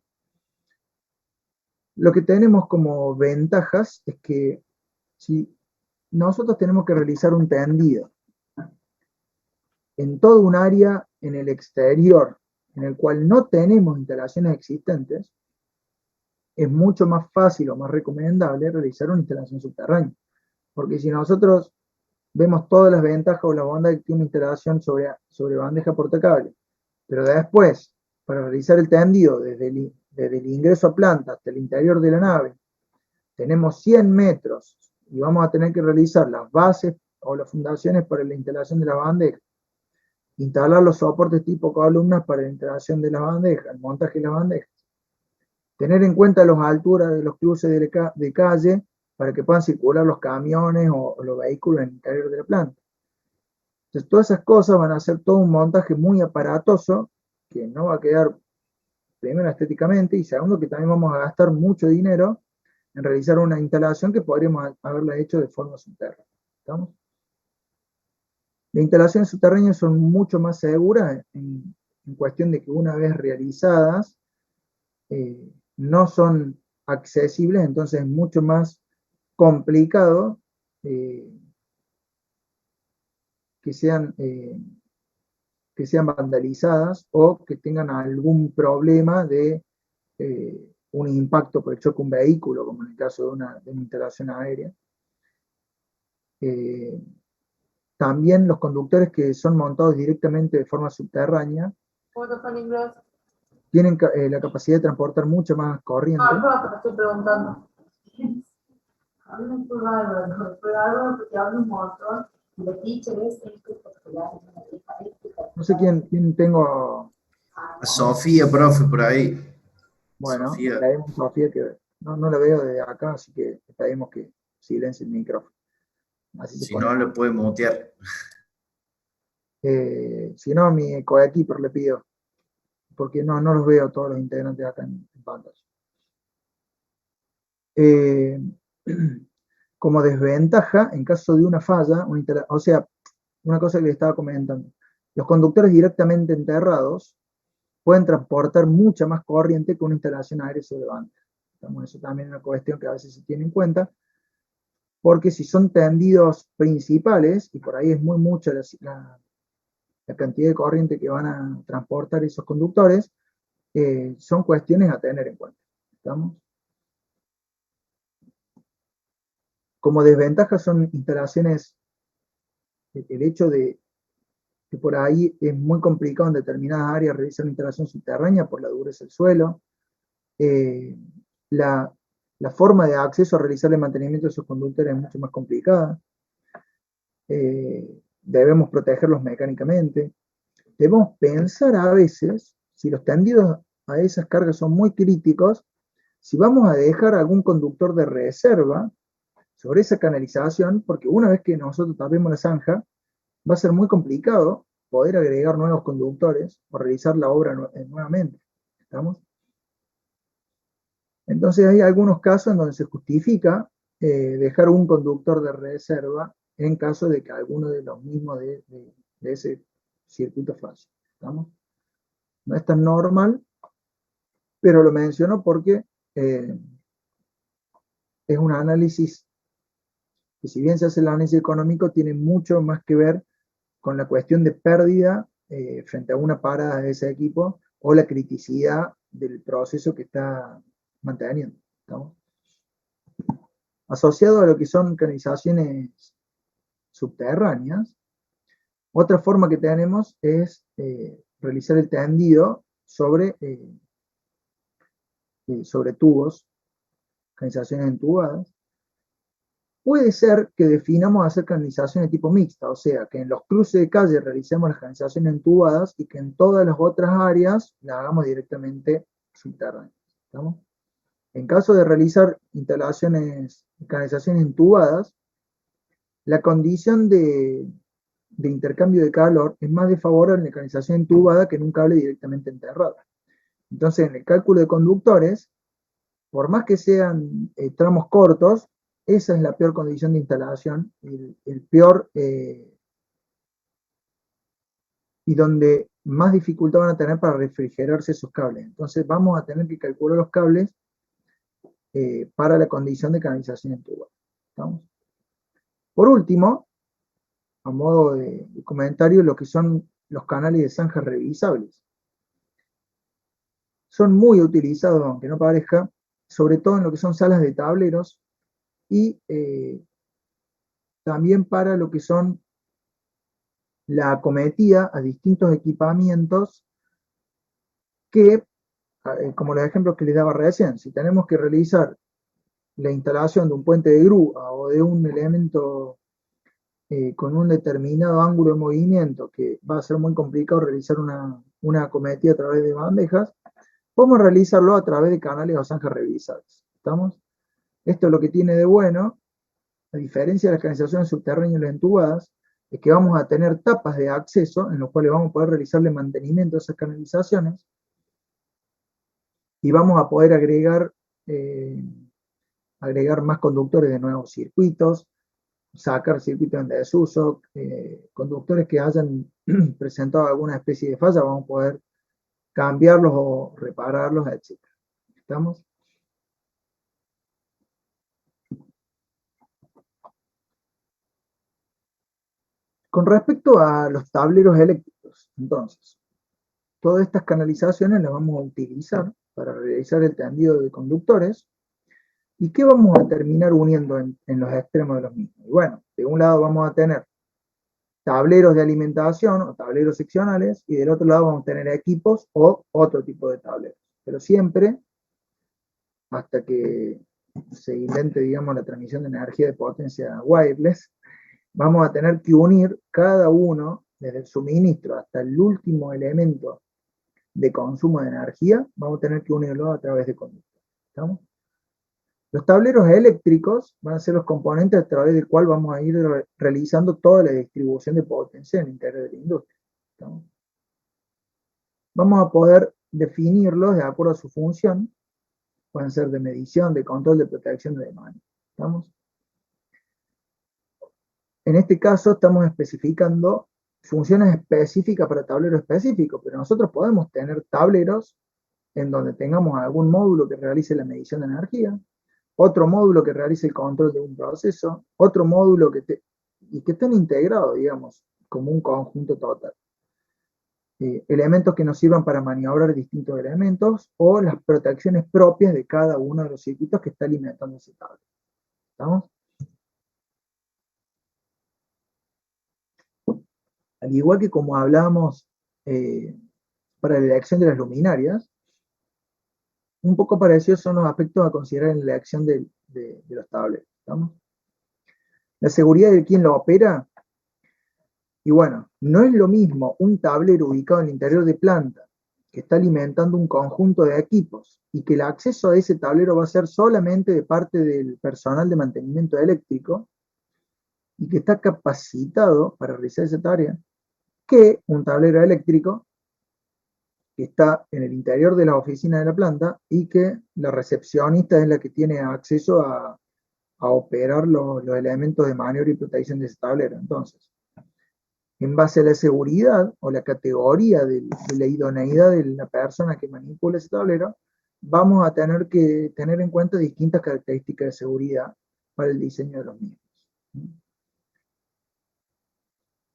Lo que tenemos como ventajas es que si nosotros tenemos que realizar un tendido en todo un área en el exterior en el cual no tenemos instalaciones existentes, es mucho más fácil o más recomendable realizar una instalación subterránea. Porque si nosotros vemos todas las ventajas o la bondad que tiene una instalación sobre bandeja portacable, pero después, para realizar el tendido desde el ingreso a planta hasta el interior de la nave, tenemos 100 metros y vamos a tener que realizar las bases o las fundaciones para la instalación de la bandeja, instalar los soportes tipo columnas para la instalación de las bandejas, el montaje de las bandejas, tener en cuenta las alturas de los cruces de calle para que puedan circular los camiones o los vehículos en el interior de la planta. Entonces, todas esas cosas van a hacer todo un montaje muy aparatoso que no va a quedar, primero, estéticamente, y segundo, que también vamos a gastar mucho dinero en realizar una instalación que podríamos haberla hecho de forma subterránea. ¿Estamos? Las instalaciones subterráneas son mucho más seguras en cuestión de que una vez realizadas no son accesibles, entonces es mucho más complicado que sean vandalizadas o que tengan algún problema de un impacto por el choque de un vehículo, como en el caso de una instalación aérea. También los conductores que son montados directamente de forma subterránea tienen la capacidad de transportar mucha más corriente. No, te estoy preguntando. A mí me fue bárbaro porque hablo un montón y de teachers No sé quién tengo. Sofía, profe, por ahí. Bueno, Sofía. pedimos a Sofía que no la veo desde acá, así que pedimos que silencie el micrófono. Así Si no, le puede mutear. Si no, a mi coequiper le pido, porque no los veo todos los integrantes acá en pantalla. Como desventaja, en caso de una falla, o sea, una cosa que les estaba comentando, los conductores directamente enterrados pueden transportar mucha más corriente que una instalación aérea sobre bandeja. Eso también es una cuestión que a veces se tiene en cuenta, porque si son tendidos principales, y por ahí es muy mucha la cantidad de corriente que van a transportar esos conductores, son cuestiones a tener en cuenta. ¿Estamos? Como desventaja son instalaciones, el hecho de que por ahí es muy complicado en determinadas áreas realizar una instalación subterránea por la dureza del suelo, la forma de acceso a realizar el mantenimiento de esos conductores es mucho más complicada, debemos protegerlos mecánicamente, debemos pensar a veces, si los tendidos a esas cargas son muy críticos, si vamos a dejar algún conductor de reserva sobre esa canalización, porque una vez que nosotros tapemos la zanja, va a ser muy complicado poder agregar nuevos conductores o realizar la obra nuevamente. ¿Estamos? Entonces hay algunos casos en donde se justifica dejar un conductor de reserva en caso de que alguno de los mismos de ese circuito falle. ¿Estamos? No es tan normal, pero lo menciono porque es un análisis que, si bien se hace el análisis económico, tiene mucho más que ver con la cuestión de pérdida frente a una parada de ese equipo o la criticidad del proceso que está manteniendo. ¿Estamos? Asociado a lo que son canalizaciones subterráneas, otra forma que tenemos es realizar el tendido sobre tubos canalizaciones entubadas. Puede ser que definamos hacer canalizaciones de tipo mixta, o sea, que en los cruces de calle realicemos las canalizaciones entubadas y que en todas las otras áreas las hagamos directamente subterráneas. ¿Estamos? En caso de realizar instalaciones, canalizaciones entubadas, la condición de intercambio de calor es más desfavorable en la canalización entubada que en un cable directamente enterrado. Entonces, en el cálculo de conductores, por más que sean tramos cortos, esa es la peor condición de instalación, el peor y donde más dificultad van a tener para refrigerarse esos cables. Entonces vamos a tener que calcular los cables para la condición de canalización entubada. ¿Estamos? Por último, a modo de comentario, lo que son los canales de zanja revisables. Son muy utilizados, aunque no parezca, sobre todo en lo que son salas de tableros y también para lo que son la acometida a distintos equipamientos que, como los ejemplos que les daba recién, si tenemos que realizar la instalación de un puente de grúa o de un elemento con un determinado ángulo de movimiento que va a ser muy complicado realizar una acometida a través de bandejas, podemos realizarlo a través de canales o zanjas revisables. ¿Estamos? Esto es lo que tiene de bueno, a diferencia de las canalizaciones subterráneas y las entubadas, es que vamos a tener tapas de acceso en los cuales vamos a poder realizarle mantenimiento a esas canalizaciones y vamos a poder agregar más conductores de nuevos circuitos, sacar circuitos en desuso, conductores que hayan presentado alguna especie de falla, vamos a poder cambiarlos o repararlos, etc. ¿Estamos? Con respecto a los tableros eléctricos, entonces, todas estas canalizaciones las vamos a utilizar para realizar el tendido de conductores. ¿Y qué vamos a terminar uniendo en los extremos de los mismos? Y bueno, de un lado vamos a tener tableros de alimentación o tableros seccionales, y del otro lado vamos a tener equipos o otro tipo de tableros. Pero siempre, hasta que se invente, digamos, la transmisión de energía de potencia wireless, vamos a tener que unir cada uno, desde el suministro hasta el último elemento de consumo de energía, vamos a tener que unirlo a través de conductores. ¿Estamos? Los tableros eléctricos van a ser los componentes a través del cual vamos a ir realizando toda la distribución de potencia en el interior de la industria. ¿Estamos? Vamos a poder definirlos de acuerdo a su función. Pueden ser de medición, de control, de protección, de demanda. ¿Estamos? En este caso estamos especificando funciones específicas para tableros específicos, pero nosotros podemos tener tableros en donde tengamos algún módulo que realice la medición de energía, otro módulo que realice el control de un proceso, otro módulo que estén integrados, digamos, como un conjunto total. Elementos que nos sirvan para maniobrar distintos elementos o las protecciones propias de cada uno de los circuitos que está alimentando ese tablero. ¿Estamos? Al igual que como hablábamos para la elección de las luminarias, un poco parecidos son los aspectos a considerar en la elección de los tableros. ¿Estamos? La seguridad de quien lo opera. Y bueno, no es lo mismo un tablero ubicado en el interior de planta que está alimentando un conjunto de equipos y que el acceso a ese tablero va a ser solamente de parte del personal de mantenimiento eléctrico y que está capacitado para realizar esa tarea, que un tablero eléctrico que está en el interior de la oficina de la planta y que la recepcionista es la que tiene acceso a operar los elementos de maniobra y protección de ese tablero. Entonces, en base a la seguridad o la categoría de la idoneidad de la persona que manipula ese tablero, vamos a tener que tener en cuenta distintas características de seguridad para el diseño de los mismos.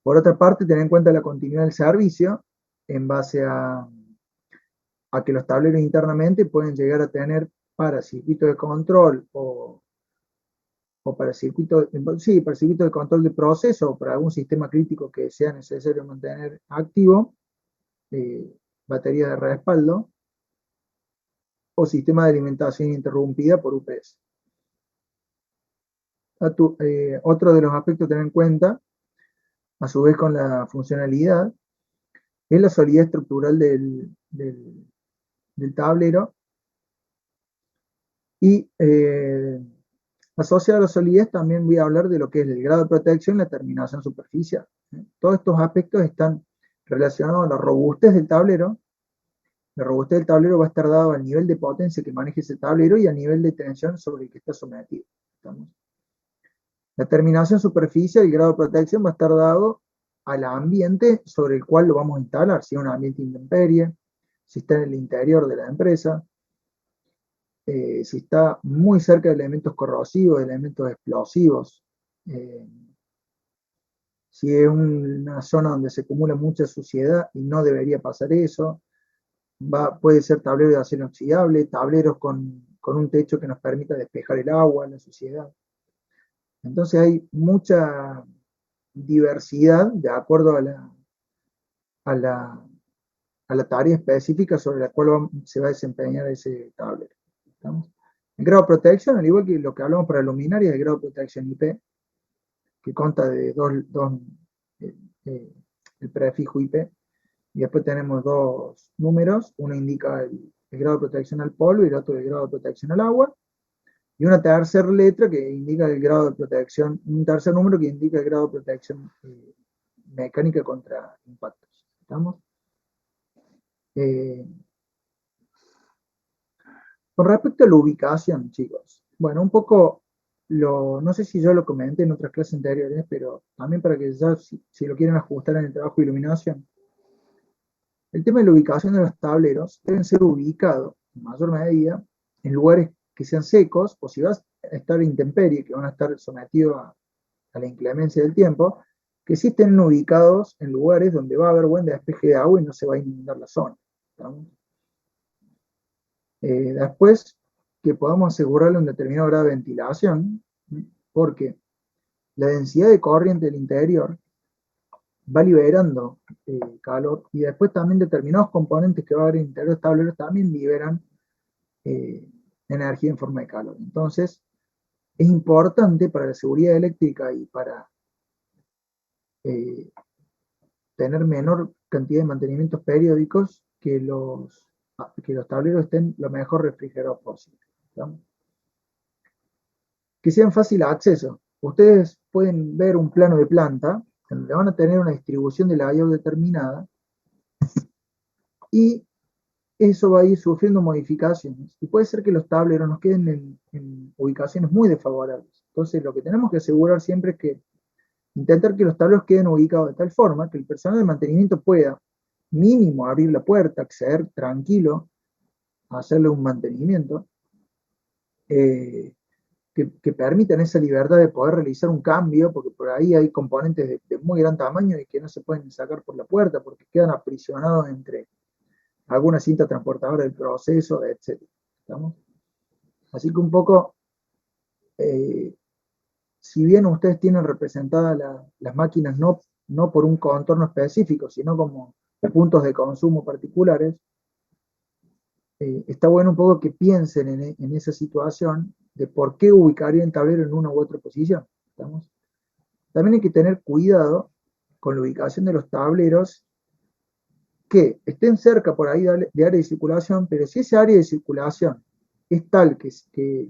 Por otra parte, tener en cuenta la continuidad del servicio en base a que los tableros internamente pueden llegar a tener para circuitos de control o para circuitos de control de proceso o para algún sistema crítico que sea necesario mantener activo, batería de respaldo o sistema de alimentación interrumpida por UPS. Otro de los aspectos a tener en cuenta, a su vez con la funcionalidad, es la solidez estructural del tablero y asociado a la solidez también voy a hablar de lo que es el grado de protección y la terminación superficial. Todos estos aspectos están relacionados a la robustez del tablero. La robustez del tablero va a estar dado al nivel de potencia que maneje ese tablero y al nivel de tensión sobre el que está sometido. ¿Estamos? La terminación superficial y el grado de protección va a estar dado al ambiente sobre el cual lo vamos a instalar, si es un ambiente intemperie, si está en el interior de la empresa, si está muy cerca de elementos corrosivos, de elementos explosivos, si es una zona donde se acumula mucha suciedad y no debería pasar eso, puede ser tablero de acero inoxidable, tableros con un techo que nos permita despejar el agua, la suciedad. Entonces hay mucha diversidad de acuerdo a la tarea específica sobre la cual se va a desempeñar ese tablero. ¿Estamos? El grado de protección, al igual que lo que hablamos para luminaria, es el grado de protección IP, que consta de el prefijo IP, y después tenemos dos números, uno indica el grado de protección al polvo y el otro el grado de protección al agua, y una tercera letra que indica el grado de protección, un tercer número que indica el grado de protección mecánica contra impactos. ¿Estamos? Con respecto a la ubicación, chicos, bueno, un poco, no sé si yo lo comenté en otras clases anteriores, pero también para que ya, si lo quieren ajustar en el trabajo de iluminación, el tema de la ubicación de los tableros deben ser ubicados, en mayor medida, en lugares que sean secos, o si vas a estar intemperie, que van a estar sometidos a la inclemencia del tiempo, que sí estén ubicados en lugares donde va a haber buen despeje de agua y no se va a inundar la zona. Después, que podamos asegurarle un determinado grado de ventilación, porque la densidad de corriente del interior va liberando calor, y después también determinados componentes que va a haber en el interior de los tableros también liberan energía en forma de calor. Entonces, es importante para la seguridad eléctrica y para tener menor cantidad de mantenimientos periódicos que los tableros estén lo mejor refrigerados posible. ¿Estamos? Que sean fácil acceso. Ustedes pueden ver un plano de planta donde van a tener una distribución de layout determinada y eso va a ir sufriendo modificaciones. Y puede ser que los tableros nos queden en ubicaciones muy desfavorables. Entonces, lo que tenemos que asegurar siempre es que intentar que los tableros queden ubicados de tal forma que el personal de mantenimiento pueda mínimo abrir la puerta, acceder tranquilo, a hacerle un mantenimiento, que permitan esa libertad de poder realizar un cambio, porque por ahí hay componentes de muy gran tamaño y que no se pueden sacar por la puerta porque quedan aprisionados entre alguna cinta transportadora del proceso, etc. ¿Estamos? Así que un poco, si bien ustedes tienen representadas las máquinas no por un contorno específico, sino como puntos de consumo particulares, está bueno un poco que piensen en esa situación de por qué ubicaría el tablero en una u otra posición. ¿Estamos? También hay que tener cuidado con la ubicación de los tableros que estén cerca por ahí de área de circulación, pero si esa área de circulación es tal que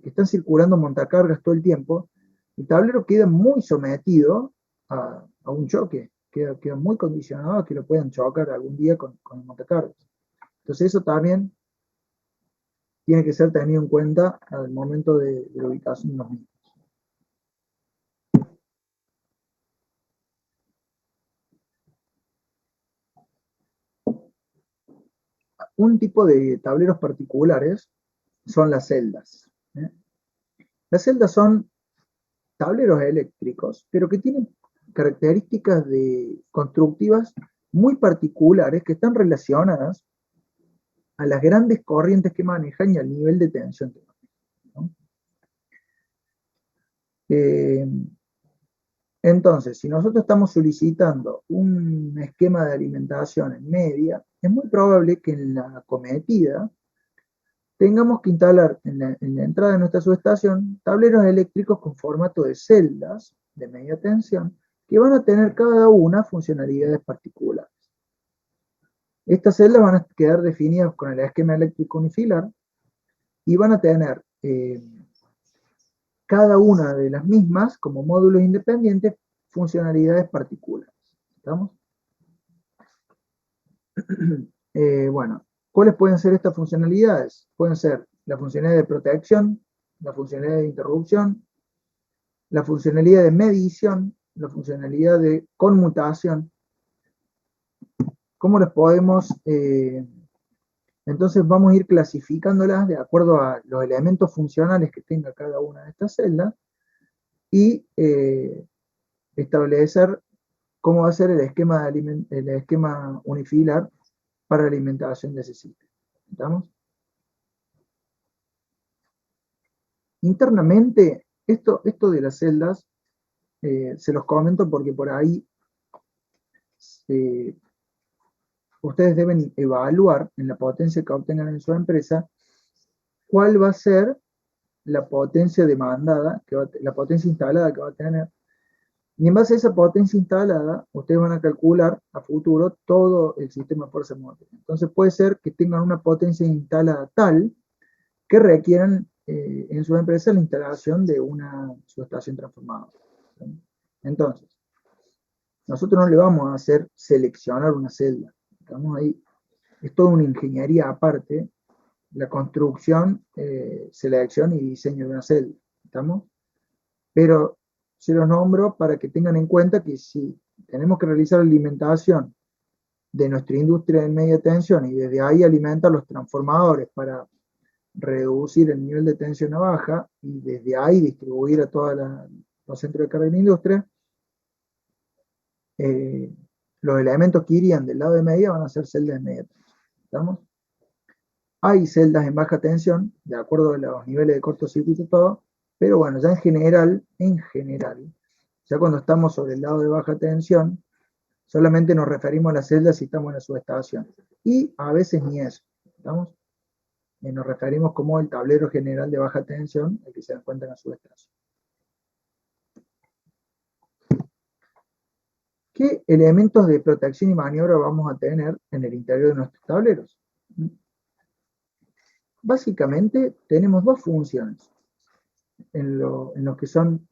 están circulando montacargas todo el tiempo, el tablero queda muy sometido a un choque, queda muy condicionado a que lo puedan chocar algún día con el montacargas. Entonces eso también tiene que ser tenido en cuenta al momento de la ubicación de los mismos. Un tipo de tableros particulares son las celdas. Las celdas son tableros eléctricos, pero que tienen características constructivas muy particulares que están relacionadas a las grandes corrientes que manejan y al nivel de tensión que manejan, ¿no? Entonces, si nosotros estamos solicitando un esquema de alimentación en media, es muy probable que en la acometida tengamos que instalar en la entrada de nuestra subestación tableros eléctricos con formato de celdas de media tensión que van a tener cada una funcionalidades particulares. Estas celdas van a quedar definidas con el esquema eléctrico unifilar y van a tener cada una de las mismas, como módulos independientes, funcionalidades particulares. ¿Estamos? Bueno, ¿cuáles pueden ser estas funcionalidades? Pueden ser la funcionalidad de protección, la funcionalidad de interrupción, la funcionalidad de medición, la funcionalidad de conmutación. ¿Cómo las podemos...? Entonces vamos a ir clasificándolas de acuerdo a los elementos funcionales que tenga cada una de estas celdas y establecer cómo va a ser el esquema unifilar para la alimentación de ese sistema. ¿Estamos? Internamente, esto de las celdas, se los comento porque por ahí ustedes deben evaluar en la potencia que obtengan en su empresa cuál va a ser la potencia demandada, la potencia instalada que va a tener. Y en base a esa potencia instalada, ustedes van a calcular a futuro todo el sistema de fuerza motriz. Entonces puede ser que tengan una potencia instalada tal que requieran en su empresa la instalación de una subestación transformadora. Entonces, nosotros no le vamos a hacer seleccionar una celda. Estamos ahí. Es toda una ingeniería aparte, la construcción, selección y diseño de una celda. ¿Estamos? Pero se los nombro para que tengan en cuenta que si tenemos que realizar alimentación de nuestra industria de media tensión y desde ahí alimentar los transformadores para reducir el nivel de tensión a baja y desde ahí distribuir a todos los centros de carga de la industria, los elementos que irían del lado de media van a ser celdas de media tensión. ¿Estamos? Hay celdas en baja tensión, de acuerdo a los niveles de cortocircuito y todo, pero bueno, ya en general, ya cuando estamos sobre el lado de baja tensión, solamente nos referimos a las celdas si estamos en la subestación. Y a veces ni eso, ¿estamos? Nos referimos como el tablero general de baja tensión, el que se encuentra en la subestación. ¿Qué elementos de protección y maniobra vamos a tener en el interior de nuestros tableros? Básicamente tenemos dos funciones en lo que son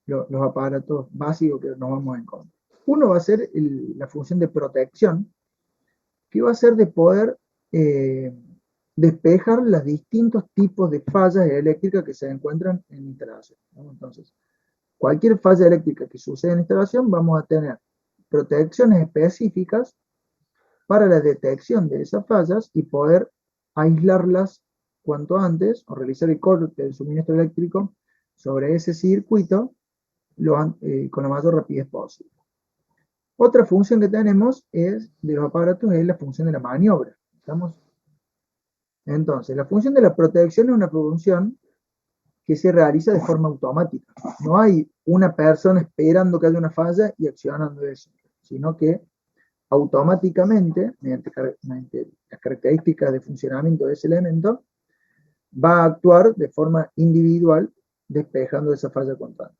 los aparatos básicos que nos vamos a encontrar. Uno va a ser la función de protección, que va a ser de poder despejar los distintos tipos de fallas eléctricas que se encuentran en instalación, ¿no? Entonces, cualquier falla eléctrica que suceda en instalación, vamos a tener protecciones específicas para la detección de esas fallas y poder aislarlas cuanto antes o realizar el corte del suministro eléctrico sobre ese circuito con la mayor rapidez posible. Otra función que tenemos de los aparatos es la función de la maniobra. ¿Estamos? Entonces, la función de la protección es una función que se realiza de forma automática. No hay una persona esperando que haya una falla y accionando eso, sino que automáticamente, mediante las características de funcionamiento de ese elemento, va a actuar de forma individual, despejando esa falla cuanto antes.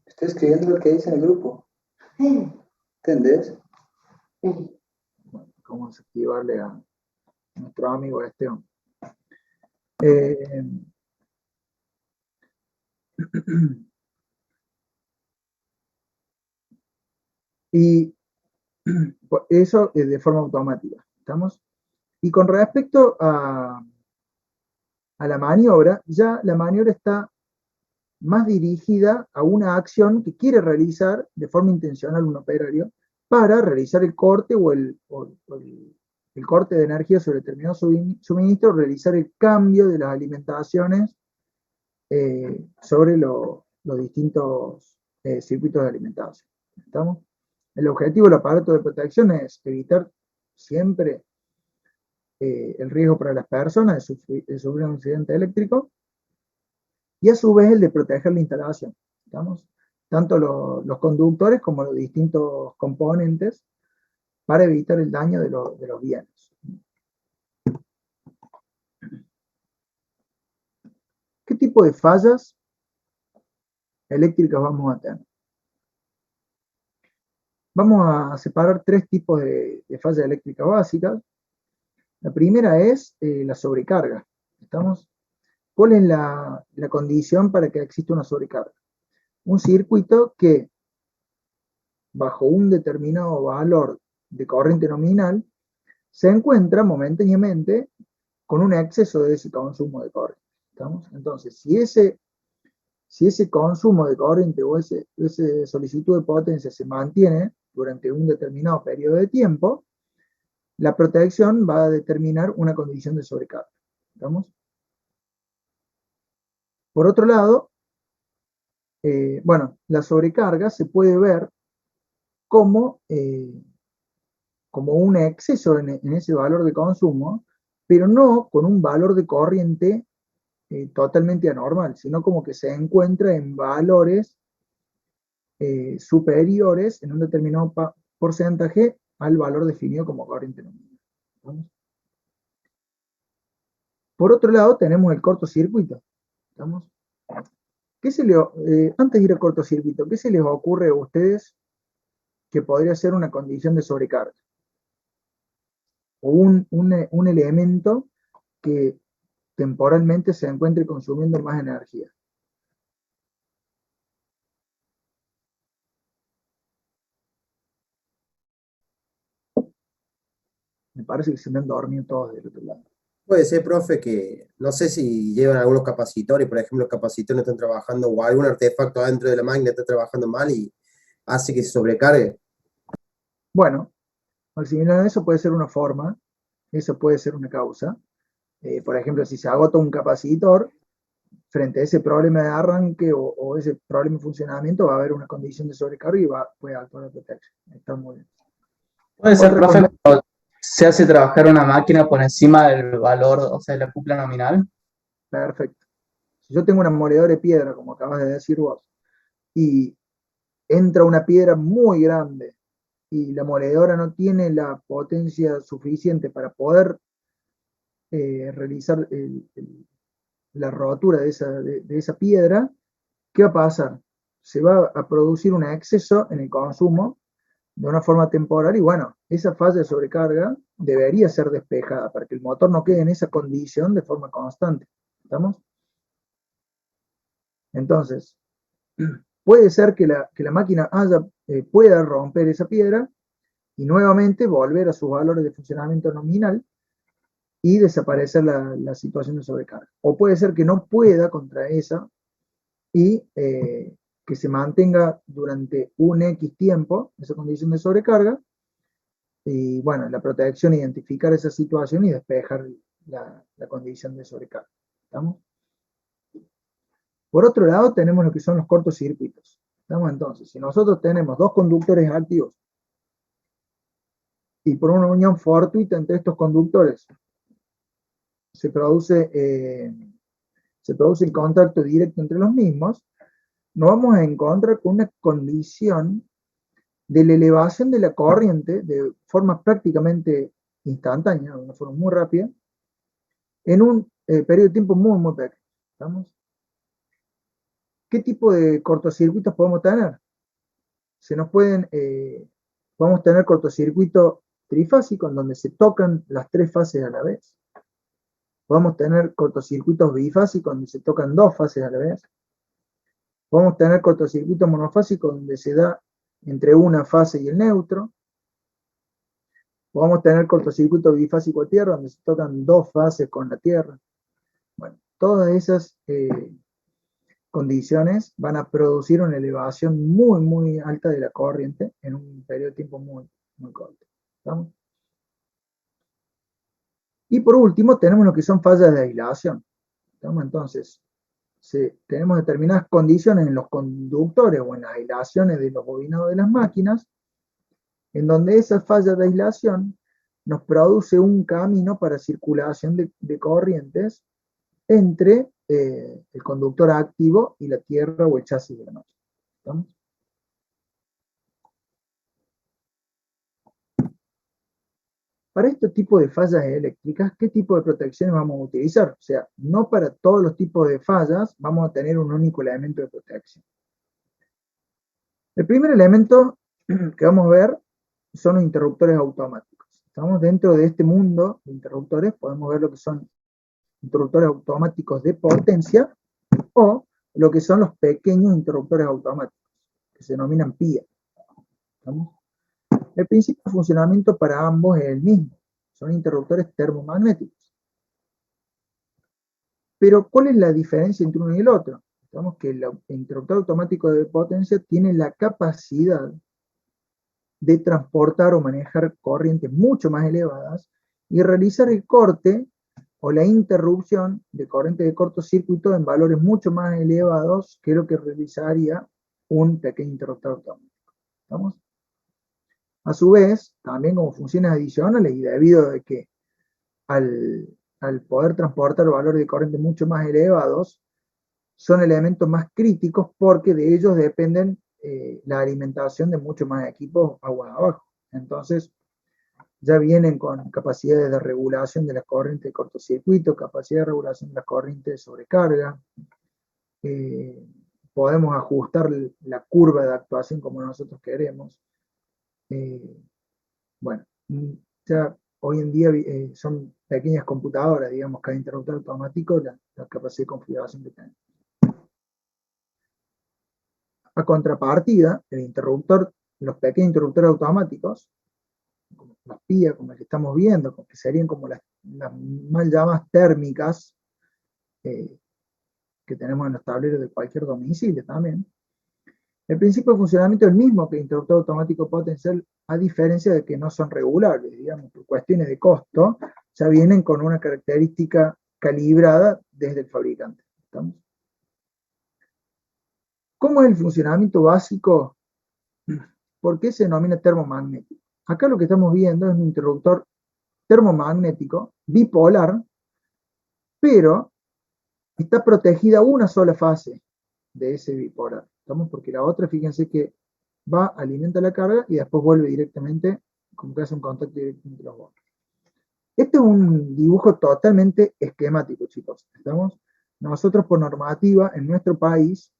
Estoy escribiendo lo que dice en el grupo. ¿Entendés? Bueno, vamos a activarle a nuestro amigo Esteban. Y eso es de forma automática. ¿Estamos? Y con respecto a la maniobra, ya la maniobra está más dirigida a una acción que quiere realizar de forma intencional un operario para realizar el corte o el corte de energía sobre determinado suministro, realizar el cambio de las alimentaciones sobre los distintos circuitos de alimentación. ¿Estamos? El objetivo del aparato de protección es evitar siempre el riesgo para las personas de sufrir un accidente eléctrico y a su vez el de proteger la instalación. ¿Estamos? Tanto los conductores como los distintos componentes para evitar el daño de los bienes. ¿Qué tipo de fallas eléctricas vamos a tener? Vamos a separar tres tipos de fallas eléctricas básicas. La primera es la sobrecarga. ¿Estamos? ¿Cuál es la condición para que exista una sobrecarga? Un circuito que, bajo un determinado valor de corriente nominal, se encuentra momentáneamente con un exceso de ese consumo de corriente. ¿Estamos? Entonces, si ese consumo de corriente o esa solicitud de potencia se mantiene durante un determinado periodo de tiempo, la protección va a determinar una condición de sobrecarga. ¿Estamos? Por otro lado, bueno, la sobrecarga se puede ver como un exceso en ese valor de consumo, pero no con un valor de corriente totalmente anormal, sino como que se encuentra en valores superiores en un determinado porcentaje al valor definido como corriente nominal. ¿Estamos? Por otro lado, tenemos el cortocircuito. ¿Estamos? Antes de ir al cortocircuito, ¿qué se les ocurre a ustedes que podría ser una condición de sobrecarga? O un elemento que temporalmente se encuentre consumiendo más energía. Me parece que se me han dormido todos del otro lado. Puede ser, profe, que no sé si llevan algunos capacitores, por ejemplo, los capacitores no están trabajando o algún artefacto dentro de la máquina está trabajando mal y hace que se sobrecargue. Bueno, Maximiliano, eso puede ser una forma, eso puede ser una causa. Por ejemplo, si se agota un capacitor, frente a ese problema de arranque o ese problema de funcionamiento, va a haber una condición de sobrecarga y puede actuar la protección. Está muy bien. Puede ser, profe, cuando se hace trabajar una máquina por encima del valor, o sea, de la cupla nominal. Perfecto. Si yo tengo una moledora de piedra, como acabas de decir vos, y entra una piedra muy grande y la moledora no tiene la potencia suficiente para poder realizar la rotura de esa piedra, ¿qué va a pasar? Se va a producir un exceso en el consumo de una forma temporal y bueno, esa falla de sobrecarga debería ser despejada para que el motor no quede en esa condición de forma constante. ¿Estamos? Entonces, puede ser que la máquina pueda romper esa piedra y nuevamente volver a sus valores de funcionamiento nominal y desaparecer la situación de sobrecarga. O puede ser que no pueda contra esa y que se mantenga durante un X tiempo esa condición de sobrecarga y bueno, la protección identificar esa situación y despejar la condición de sobrecarga. ¿Estamos? Por otro lado, tenemos lo que son los cortocircuitos. ¿Estamos? Entonces, si nosotros tenemos dos conductores activos y por una unión fortuita entre estos conductores se produce el contacto directo entre los mismos, nos vamos a encontrar con una condición de la elevación de la corriente de forma prácticamente instantánea, de una forma muy rápida, en un periodo de tiempo muy, muy pequeño. ¿Estamos? ¿Qué tipo de cortocircuitos podemos tener? Podemos tener cortocircuito trifásico, en donde se tocan las tres fases a la vez. Podemos tener cortocircuitos bifásicos, donde se tocan dos fases a la vez. Podemos tener cortocircuitos monofásicos, donde se da entre una fase y el neutro. Podemos tener cortocircuito bifásico a tierra, donde se tocan dos fases con la tierra. Bueno, todas esas condiciones van a producir una elevación muy, muy alta de la corriente en un periodo de tiempo muy, muy corto. ¿Estamos? Y por último, tenemos lo que son fallas de aislación. ¿Estamos? Entonces, tenemos determinadas condiciones en los conductores o en las aislaciones de los bobinados de las máquinas, en donde esa falla de aislación nos produce un camino para circulación de corrientes entre el conductor activo y la tierra o el chasis de la máquina. ¿Estamos? Para este tipo de fallas eléctricas, ¿qué tipo de protecciones vamos a utilizar? O sea, no para todos los tipos de fallas vamos a tener un único elemento de protección. El primer elemento que vamos a ver son los interruptores automáticos. Estamos dentro de este mundo de interruptores, podemos ver lo que son interruptores automáticos de potencia o lo que son los pequeños interruptores automáticos, que se denominan PIA. ¿Estamos? El principio de funcionamiento para ambos es el mismo, son interruptores termomagnéticos. Pero, ¿cuál es la diferencia entre uno y el otro? Digamos que el interruptor automático de potencia tiene la capacidad de transportar o manejar corrientes mucho más elevadas y realizar el corte o la interrupción de corriente de cortocircuito en valores mucho más elevados que lo que realizaría un pequeño interruptor automático. ¿Estamos? A su vez, también como funciones adicionales y debido a que al poder transportar valores de corriente mucho más elevados, son elementos más críticos porque de ellos dependen la alimentación de muchos más equipos agua abajo. Entonces, ya vienen con capacidades de regulación de las corrientes de cortocircuito, capacidad de regulación de las corrientes de sobrecarga. Podemos ajustar la curva de actuación como nosotros queremos. Bueno, ya hoy en día son pequeñas computadoras, digamos, cada interruptor automático, la capacidad de configuración que tenemos. A contrapartida, los pequeños interruptores automáticos, como las PIA, como las que estamos viendo, que serían como las mal llamadas térmicas que tenemos en los tableros de cualquier domicilio también. El principio de funcionamiento es el mismo que el interruptor automático potencial, a diferencia de que no son regulables, digamos, por cuestiones de costo, ya vienen con una característica calibrada desde el fabricante. ¿Estamos? ¿Cómo es el funcionamiento básico? ¿Por qué se denomina termomagnético? Acá lo que estamos viendo es un interruptor termomagnético bipolar, pero está protegida una sola fase de ese bipolar. ¿Estamos? Porque la otra, fíjense que va, alimenta la carga y después vuelve directamente, como que hace un contacto directo entre los bordes. Este es un dibujo totalmente esquemático, chicos. ¿Estamos? Nosotros por normativa en nuestro país,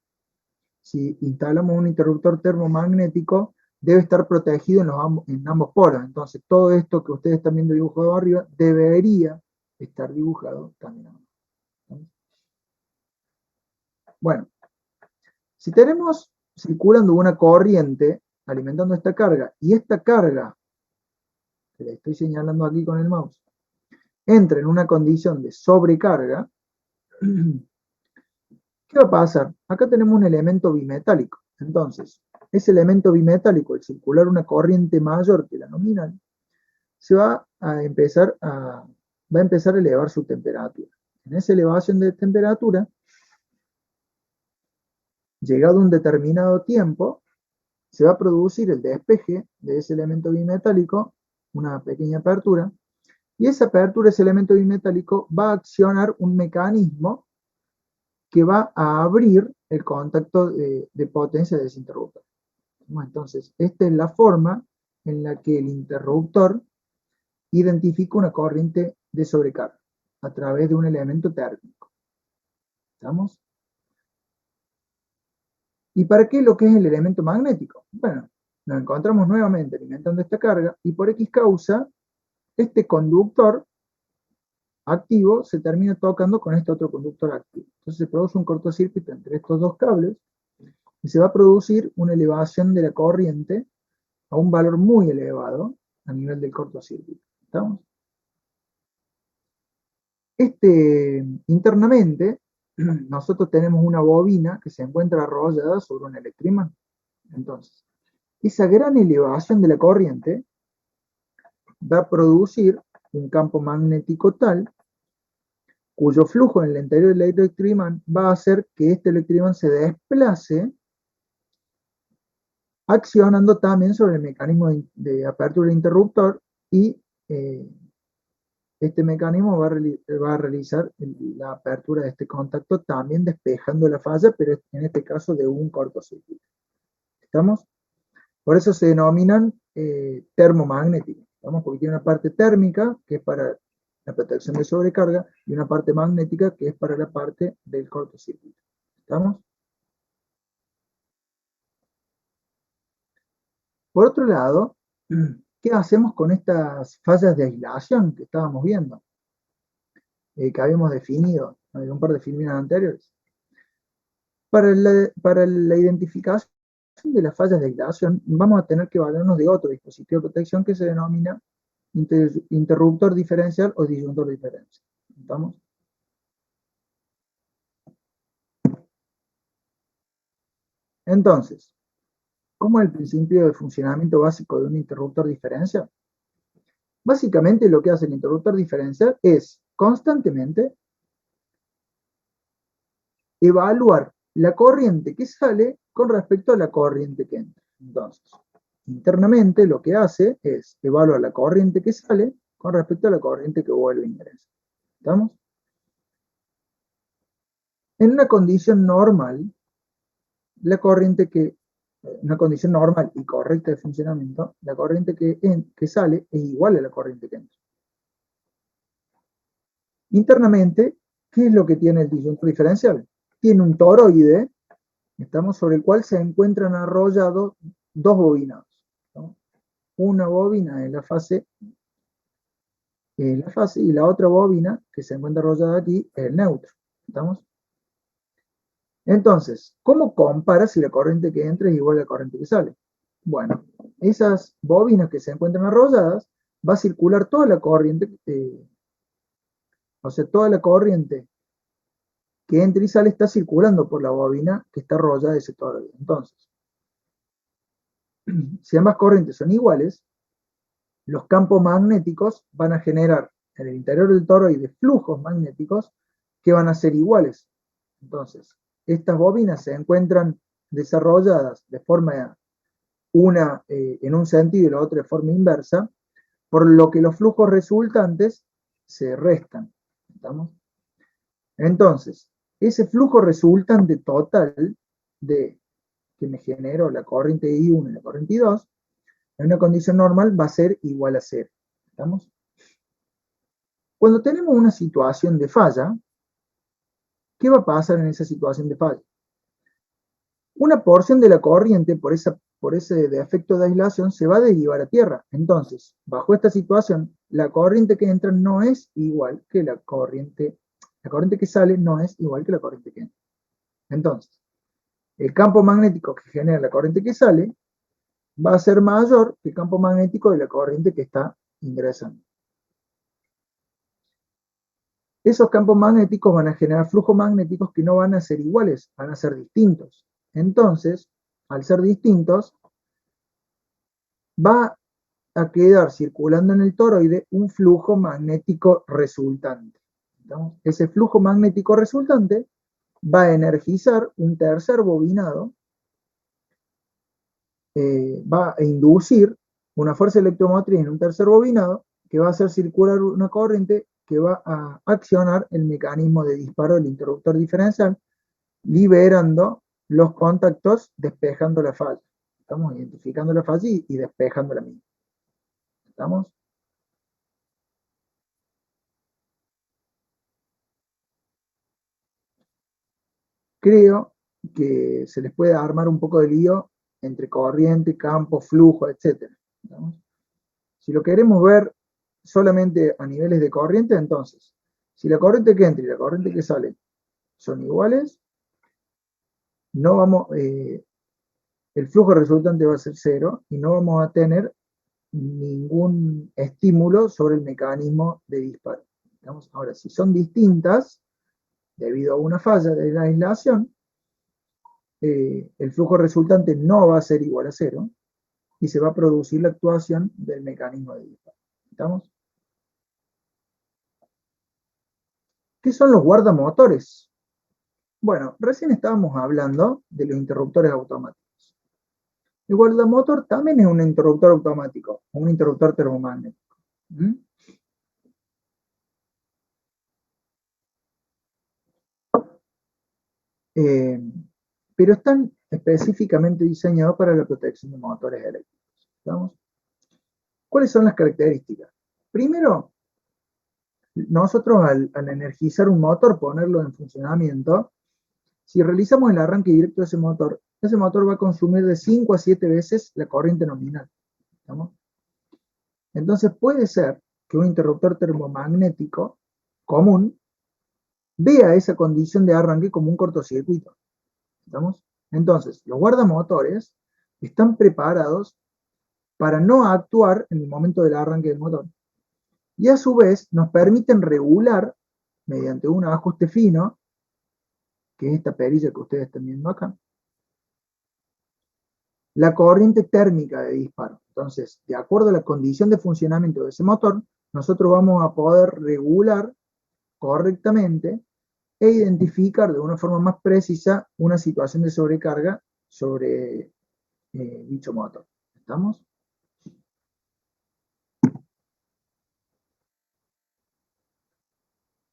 si instalamos un interruptor termomagnético, debe estar protegido en ambos polos. Entonces, todo esto que ustedes están viendo dibujado arriba, debería estar dibujado también abajo. ¿Estamos? Bueno, si tenemos circulando una corriente alimentando esta carga, y esta carga, que le estoy señalando aquí con el mouse, entra en una condición de sobrecarga, ¿qué va a pasar? Acá tenemos un elemento bimetálico. Entonces, ese elemento bimetálico, al circular una corriente mayor que la nominal, va a empezar a elevar su temperatura. En esa elevación de temperatura, llegado un determinado tiempo, se va a producir el despeje de ese elemento bimetálico, una pequeña apertura, y esa apertura, ese elemento bimetálico, va a accionar un mecanismo que va a abrir el contacto de potencia de ese interruptor. Entonces, esta es la forma en la que el interruptor identifica una corriente de sobrecarga a través de un elemento térmico. ¿Estamos? ¿Y para qué lo que es el elemento magnético? Bueno, nos encontramos nuevamente alimentando esta carga y por X causa, este conductor activo se termina tocando con este otro conductor activo. Entonces se produce un cortocircuito entre estos dos cables y se va a producir una elevación de la corriente a un valor muy elevado a nivel del cortocircuito. ¿Estamos? Internamente, nosotros tenemos una bobina que se encuentra arrollada sobre un electroimán. Entonces, esa gran elevación de la corriente va a producir un campo magnético tal cuyo flujo en el interior del electroimán va a hacer que este electroimán se desplace accionando también sobre el mecanismo de apertura del interruptor y este mecanismo va a realizar la apertura de este contacto también despejando la falla, pero en este caso de un cortocircuito. ¿Estamos? Por eso se denominan termomagnéticos. ¿Estamos? Porque tiene una parte térmica, que es para la protección de sobrecarga, y una parte magnética, que es para la parte del cortocircuito. ¿Estamos? Por otro lado, ¿qué hacemos con estas fallas de aislación que estábamos viendo? Que habíamos definido en un par de filmes anteriores. Para la identificación de las fallas de aislación, vamos a tener que valernos de otro dispositivo de protección que se denomina interruptor diferencial o disyuntor diferencial. ¿Estamos? Entonces, ¿cómo es el principio de funcionamiento básico de un interruptor diferencial? Básicamente lo que hace el interruptor diferencial es constantemente evaluar la corriente que sale con respecto a la corriente que entra. Entonces, internamente lo que hace es evaluar la corriente que sale con respecto a la corriente que vuelve a ingresar. ¿Estamos? En una condición normal, una condición normal y correcta de funcionamiento, la corriente que sale es igual a la corriente que entra. Internamente, ¿qué es lo que tiene el disyuntor diferencial? Tiene un toroide, estamos, sobre el cual se encuentran arrollados dos bobinados, ¿no? Una bobina en la fase y la otra bobina que se encuentra arrollada aquí es el neutro. ¿Estamos? Entonces, ¿cómo compara si la corriente que entra es igual a la corriente que sale? Bueno, esas bobinas que se encuentran arrolladas, va a circular toda la corriente, o sea, toda la corriente que entra y sale está circulando por la bobina que está arrollada de ese toroide. Entonces, si ambas corrientes son iguales, los campos magnéticos van a generar en el interior del toroide flujos magnéticos que van a ser iguales. Entonces, estas bobinas se encuentran desarrolladas de forma, una en un sentido y la otra de forma inversa, por lo que los flujos resultantes se restan. ¿Estamos? Entonces, ese flujo resultante total que me generó la corriente I1 y la corriente I2, en una condición normal va a ser igual a 0. ¿Estamos? Cuando tenemos una situación de falla, ¿qué va a pasar en esa situación de falla? Una porción de la corriente, por ese defecto de aislación, se va a derivar a tierra. Entonces, bajo esta situación, la corriente que entra no es igual que la corriente que sale no es igual que la corriente que entra. Entonces, el campo magnético que genera la corriente que sale va a ser mayor que el campo magnético de la corriente que está ingresando. Esos campos magnéticos van a generar flujos magnéticos que no van a ser iguales, van a ser distintos. Entonces, al ser distintos, va a quedar circulando en el toroide un flujo magnético resultante. ¿Entendés? Ese flujo magnético resultante va a energizar un tercer bobinado, va a inducir una fuerza electromotriz en un tercer bobinado que va a hacer circular una corriente que va a accionar el mecanismo de disparo del interruptor diferencial, liberando los contactos, despejando la falla. Estamos identificando la falla y despejando la misma. ¿Estamos? Creo que se les puede armar un poco de lío entre corriente, campo, flujo, etc. ¿Estamos? Si lo queremos ver solamente a niveles de corriente, entonces, si la corriente que entra y la corriente que sale son iguales, no vamos, el flujo resultante va a ser 0 y no vamos a tener ningún estímulo sobre el mecanismo de disparo. ¿Estamos? Ahora, si son distintas, debido a una falla de la aislación, el flujo resultante no va a ser igual a 0 y se va a producir la actuación del mecanismo de disparo. ¿Estamos? ¿Qué son los guardamotores? Bueno, recién estábamos hablando de los interruptores automáticos. El guardamotor también es un interruptor automático, un interruptor termomagnético. Pero están específicamente diseñados para la protección de motores eléctricos. ¿Estamos? ¿Cuáles son las características? Primero, nosotros al energizar un motor, ponerlo en funcionamiento, si realizamos el arranque directo de ese motor va a consumir de 5 a 7 veces la corriente nominal. ¿Estamos? Entonces puede ser que un interruptor termomagnético común vea esa condición de arranque como un cortocircuito. ¿Estamos? Entonces, los guardamotores están preparados para no actuar en el momento del arranque del motor. Y a su vez nos permiten regular, mediante un ajuste fino, que es esta perilla que ustedes están viendo acá, la corriente térmica de disparo. Entonces, de acuerdo a la condición de funcionamiento de ese motor, nosotros vamos a poder regular correctamente e identificar de una forma más precisa una situación de sobrecarga sobre dicho motor. ¿Estamos?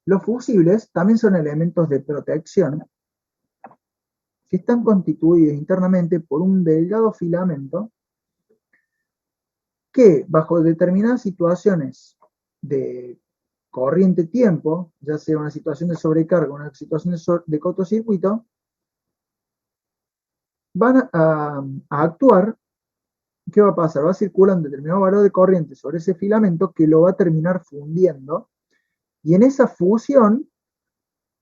Los fusibles también son elementos de protección que están constituidos internamente por un delgado filamento que, bajo determinadas situaciones de corriente-tiempo, ya sea una situación de sobrecarga o una situación de cortocircuito, van a actuar. ¿Qué va a pasar? Va a circular un determinado valor de corriente sobre ese filamento que lo va a terminar fundiendo, y en esa fusión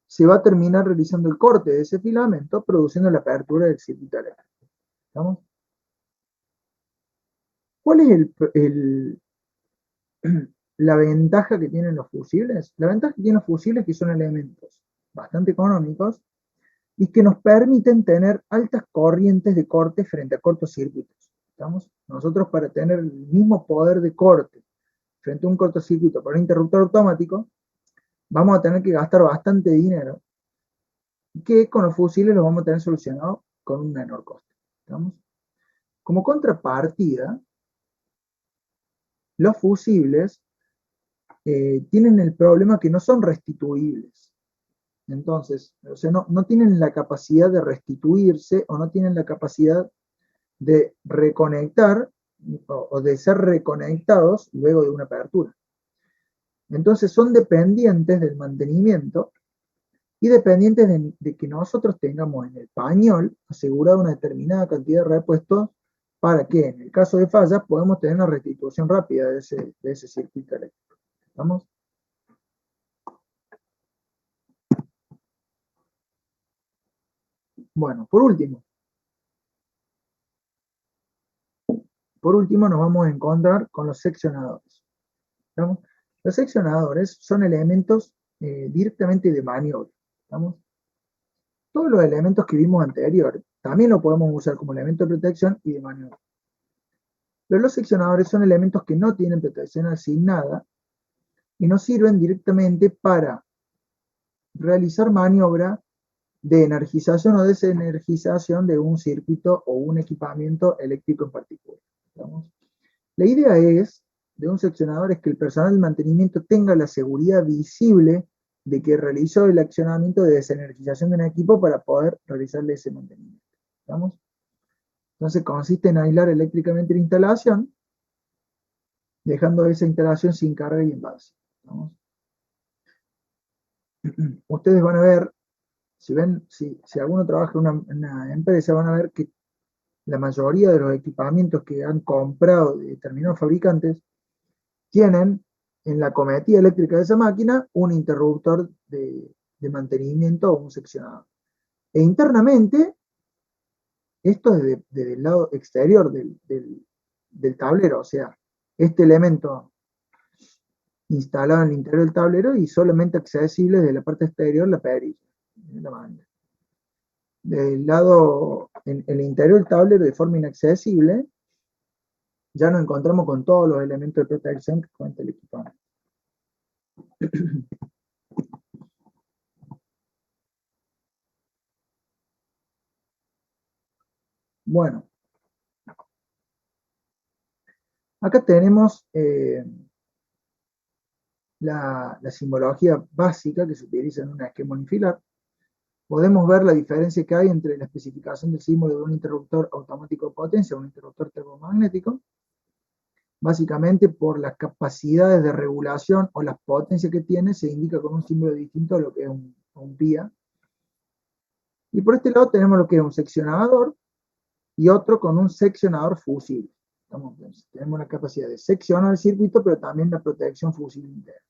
se va a terminar realizando el corte de ese filamento, produciendo la apertura del circuito eléctrico. ¿Estamos? ¿Cuál es la ventaja que tienen los fusibles? La ventaja que tienen los fusibles es que son elementos bastante económicos y que nos permiten tener altas corrientes de corte frente a cortocircuitos. ¿Estamos? Nosotros, para tener el mismo poder de corte frente a un cortocircuito para un interruptor automático, vamos a tener que gastar bastante dinero, que con los fusibles los vamos a tener solucionado con un menor coste. ¿Estamos? Como contrapartida, los fusibles tienen el problema que no son restituibles. Entonces, o sea, no tienen la capacidad de restituirse, o no tienen la capacidad de reconectar o de ser reconectados luego de una apertura. Entonces son dependientes del mantenimiento y dependientes de que nosotros tengamos en el pañol asegurada una determinada cantidad de repuestos para que, en el caso de fallas, podamos tener una restitución rápida de ese circuito eléctrico. ¿Estamos? Bueno, por último nos vamos a encontrar con los seccionadores. ¿Estamos? Los seccionadores son elementos directamente de maniobra. ¿Estamos? Todos los elementos que vimos anterior también lo podemos usar como elemento de protección y de maniobra. Pero los seccionadores son elementos que no tienen protección asignada y nos sirven directamente para realizar maniobra de energización o desenergización de un circuito o un equipamiento eléctrico en particular. ¿Estamos? La idea de un seccionador es que el personal de mantenimiento tenga la seguridad visible de que realizó el accionamiento de desenergización de un equipo para poder realizarle ese mantenimiento. ¿Estamos? Entonces consiste en aislar eléctricamente la instalación, dejando esa instalación sin carga y envase. ¿Estamos? Ustedes van a ver, si alguno trabaja en una empresa, van a ver que la mayoría de los equipamientos que han comprado de determinados fabricantes tienen en la cometida eléctrica de esa máquina un interruptor de mantenimiento o un seccionador. E internamente, esto es desde el lado exterior del tablero, o sea, este elemento instalado en el interior del tablero y solamente accesible desde la parte exterior, la perilla, la manga. Del lado, en el interior del tablero, de forma inaccesible, ya nos encontramos con todos los elementos de protección que cuenta el equipamiento. Bueno, acá tenemos la simbología básica que se utiliza en un esquema unifilar. Podemos ver la diferencia que hay entre la especificación del símbolo de un interruptor automático de potencia o un interruptor termomagnético. básicamente por las capacidades de regulación o las potencias que tiene, se indica con un símbolo distinto a lo que es un PIA. Y por este lado tenemos lo que es un seccionador y otro con un seccionador fusible. Tenemos la capacidad de seccionar el circuito, pero también la protección fusible interna.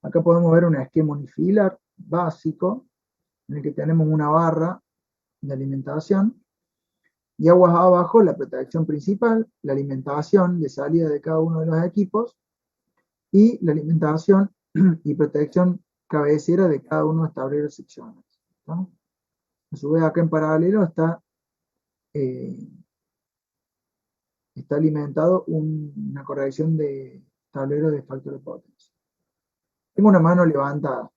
Acá podemos ver un esquema unifilar básico, en el que tenemos una barra de alimentación, y aguas abajo la protección principal, la alimentación de salida de cada uno de los equipos, y la alimentación y protección cabecera de cada uno de los tableros seccionales. ¿No? A su vez, acá en paralelo está alimentado una corrección de tablero de factor de potencia. Tengo una mano levantada.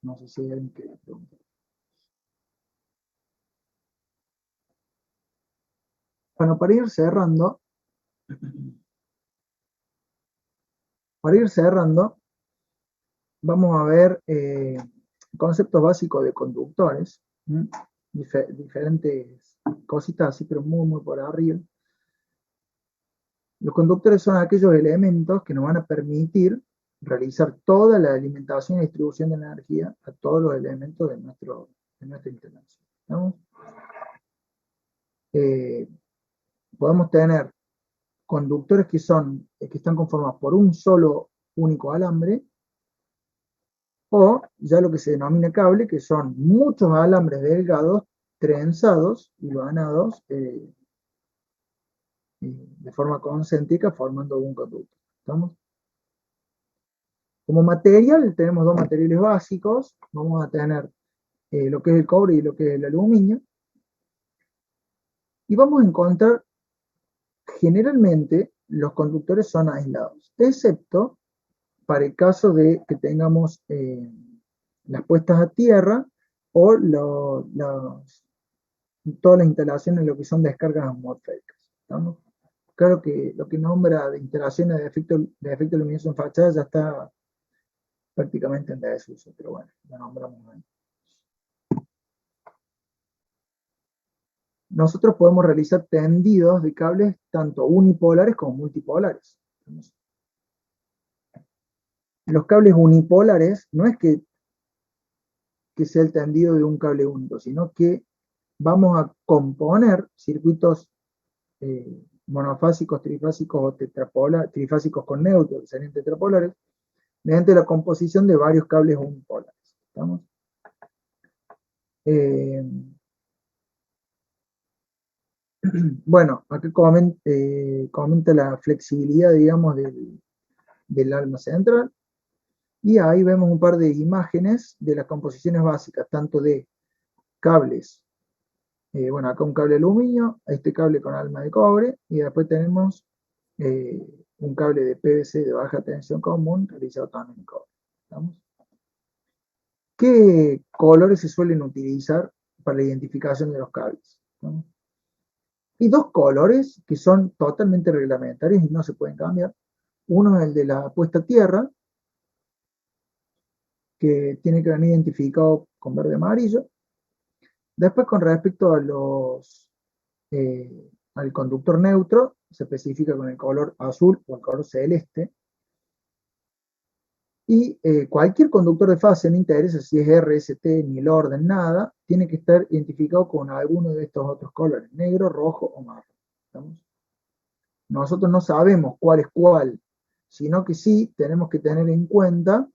No sé si hay alguien que pregunte. Bueno, para ir cerrando, vamos a ver conceptos básicos de conductores, diferentes cositas así, pero muy por arriba. Los conductores son aquellos elementos que nos van a permitir realizar toda la alimentación y distribución de energía a todos los elementos de nuestra instalación. ¿Estamos? Podemos tener conductores que están conformados por un solo único alambre, o ya lo que se denomina cable, que son muchos alambres delgados trenzados y hilvanados de forma concéntrica, formando un conducto. ¿Estamos? Como material tenemos dos materiales básicos. Vamos a tener lo que es el cobre y lo que es el aluminio, y vamos a encontrar generalmente los conductores son aislados, excepto para el caso de que tengamos las puestas a tierra o todas las instalaciones, lo que son descargas atmosféricas. ¿Estamos? Claro que lo que nombra de instalaciones de efecto luminoso en fachada ya está prácticamente en desuso, pero bueno, lo nombramos ahí. Nosotros podemos realizar tendidos de cables tanto unipolares como multipolares. Los cables unipolares no es que sea el tendido de un cable único, sino que vamos a componer circuitos monofásicos, trifásicos o trifásicos con neutro, que serían tetrapolares, mediante la composición de varios cables unipolares. ¿Estamos? Bueno, acá comenta la flexibilidad, digamos, del alma central, y ahí vemos un par de imágenes de las composiciones básicas, tanto de cables, bueno, acá un cable de aluminio, este cable con alma de cobre, y después tenemos un cable de PVC de baja tensión común, realizado también en cobre. ¿Estamos? ¿Qué colores se suelen utilizar para la identificación de los cables? ¿Estamos? Y dos colores que son totalmente reglamentarios y no se pueden cambiar. Uno es el de la puesta a tierra, que tiene que venir identificado con verde amarillo. Después, con respecto a al conductor neutro, se especifica con el color azul o el color celeste. Y cualquier conductor de fase, no interesa si es RST ni el orden, nada, tiene que estar identificado con alguno de estos otros colores, negro, rojo o marrón. ¿Estamos? Nosotros no sabemos cuál es cuál, sino que sí tenemos que tener en cuenta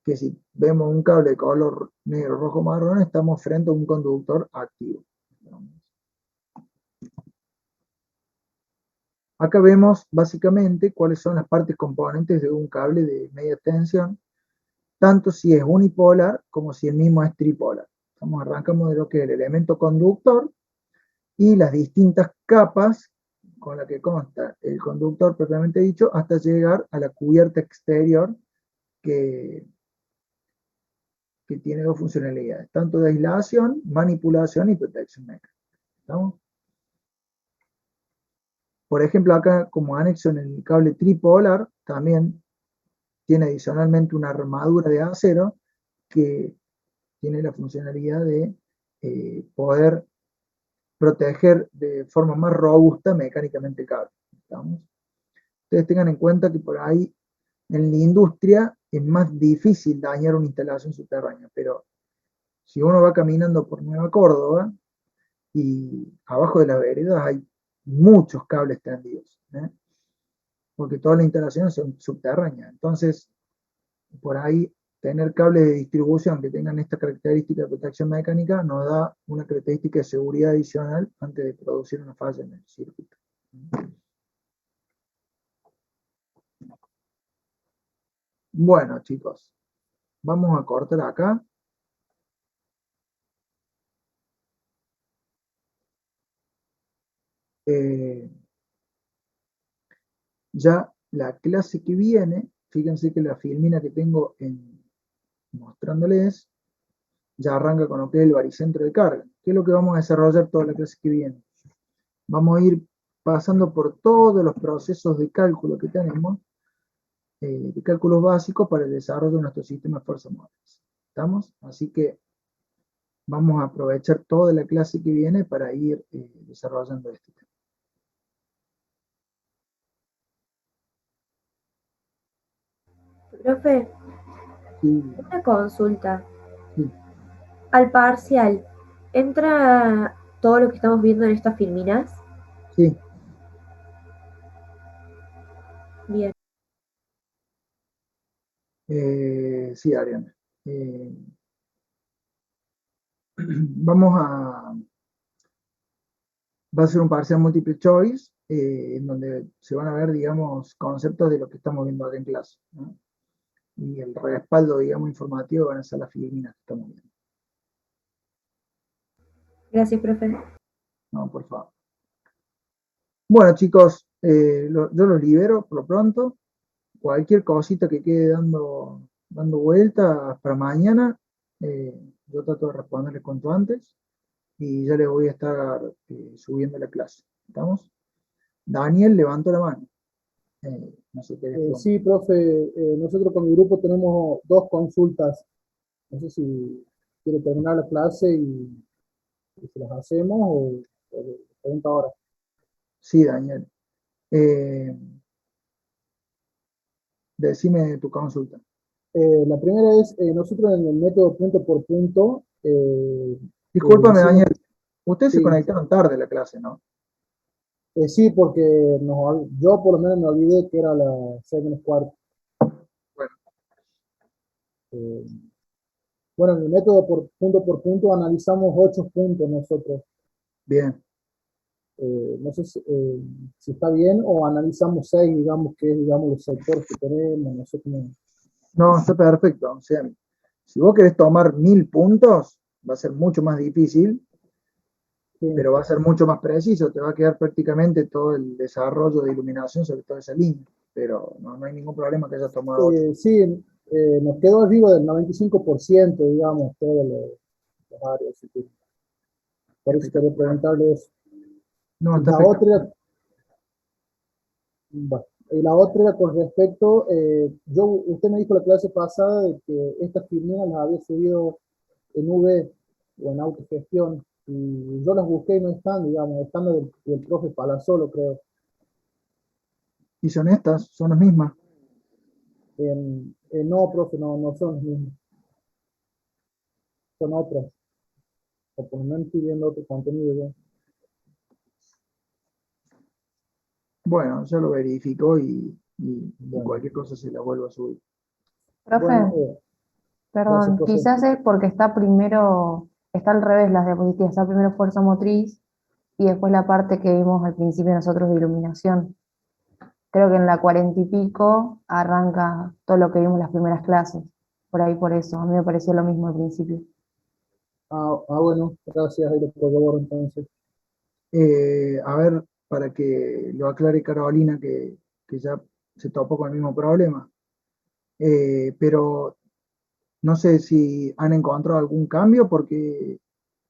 que si vemos un cable de color negro, rojo, marrón, estamos frente a un conductor activo. Acá vemos básicamente cuáles son las partes componentes de un cable de media tensión, tanto si es unipolar como si el mismo es tripolar. Arrancamos de lo que es el elemento conductor y las distintas capas con las que consta el conductor propiamente dicho, hasta llegar a la cubierta exterior que tiene dos funcionalidades, tanto de aislación, manipulación y protección mecánica. ¿Estamos? Por ejemplo, acá como anexo en el cable tripolar, también tiene adicionalmente una armadura de acero que tiene la funcionalidad de poder proteger de forma más robusta mecánicamente el cable. ¿Estamos? Ustedes tengan en cuenta que por ahí en la industria es más difícil dañar una instalación subterránea, pero si uno va caminando por Nueva Córdoba y abajo de las veredas hay muchos cables tendidos, porque todas las instalaciones son subterráneas. Entonces, por ahí tener cables de distribución que tengan esta característica de protección mecánica nos da una característica de seguridad adicional antes de producir una falla en el circuito. Bueno, chicos, vamos a cortar acá. Ya la clase que viene, fíjense que la filmina que tengo mostrándoles ya arranca con lo que es el baricentro de carga, que es lo que vamos a desarrollar toda la clase que viene. Vamos a ir pasando por todos los procesos de cálculo que tenemos, de cálculos básicos para el desarrollo de nuestro sistema de fuerzas móviles. ¿Estamos? Así que vamos a aprovechar toda la clase que viene para ir desarrollando este tema. Profe, Sí, una consulta. sí. Al parcial, ¿entra todo lo que estamos viendo en estas filminas? Sí. Bien. Sí, Ariana. Vamos a... Va a ser un parcial multiple choice, en donde se van a ver, digamos, conceptos de lo que estamos viendo acá en clase, ¿no? Y el respaldo, digamos, informativo van a ser las filminas que estamos viendo. Gracias, profe. No, por favor. Bueno, chicos, yo los libero por lo pronto. Cualquier cosita que quede dando vueltas para mañana, yo trato de responderles cuanto antes y ya les voy a estar subiendo la clase. ¿Estamos? Daniel, levantó la mano. No sé qué Sí, profe, nosotros con mi grupo tenemos 2 consultas. No sé si quiere terminar la clase y se las hacemos o le pregunta ahora. Sí, Daniel. Decime tu consulta. La primera es, nosotros en el método punto por punto... Discúlpame, Daniel. Ustedes se Sí. conectaron tarde a la clase, ¿no? Sí, porque yo por lo menos me olvidé que era las 6:15. Bueno. Bueno, en el método por punto analizamos 8 puntos nosotros. Bien. No sé si está bien o analizamos 6, digamos, que es, digamos, los sectores que tenemos, no sé cómo. No, está perfecto. O sea, si vos querés tomar 1000 puntos, va a ser mucho más difícil, Sí. pero va a ser mucho más preciso. Te va a quedar prácticamente todo el desarrollo de iluminación sobre toda esa línea. Pero no hay ningún problema que hayas tomado 8. Sí, nos quedó arriba del 95%, digamos, todos los áreas. Por eso quería preguntarle eso. No, Y está la perfecto. otra, bueno, y la otra era con respecto, usted me dijo la clase pasada de que estas filminas las había subido en V o en autogestión, y yo las busqué y no están, digamos, están del profe Palazzolo, creo. Y son estas, son las mismas. No, profe, no son las mismas. Son otras. O por lo menos estoy viendo otro contenido ya. Bueno, ya lo verificó y Bueno. cualquier cosa se la vuelvo a subir. Profe, Bueno, perdón, gracias, profe. quizás es porque está al revés las diapositivas, está primero fuerza motriz y después la parte que vimos al principio nosotros de iluminación. Creo que en la 40 y pico arranca todo lo que vimos las primeras clases. Por eso, a mí me pareció lo mismo al principio. Bueno, gracias, ahí lo corroboro entonces. A ver, para que lo aclare Carolina, que ya se topó con el mismo problema. Pero no sé si han encontrado algún cambio, porque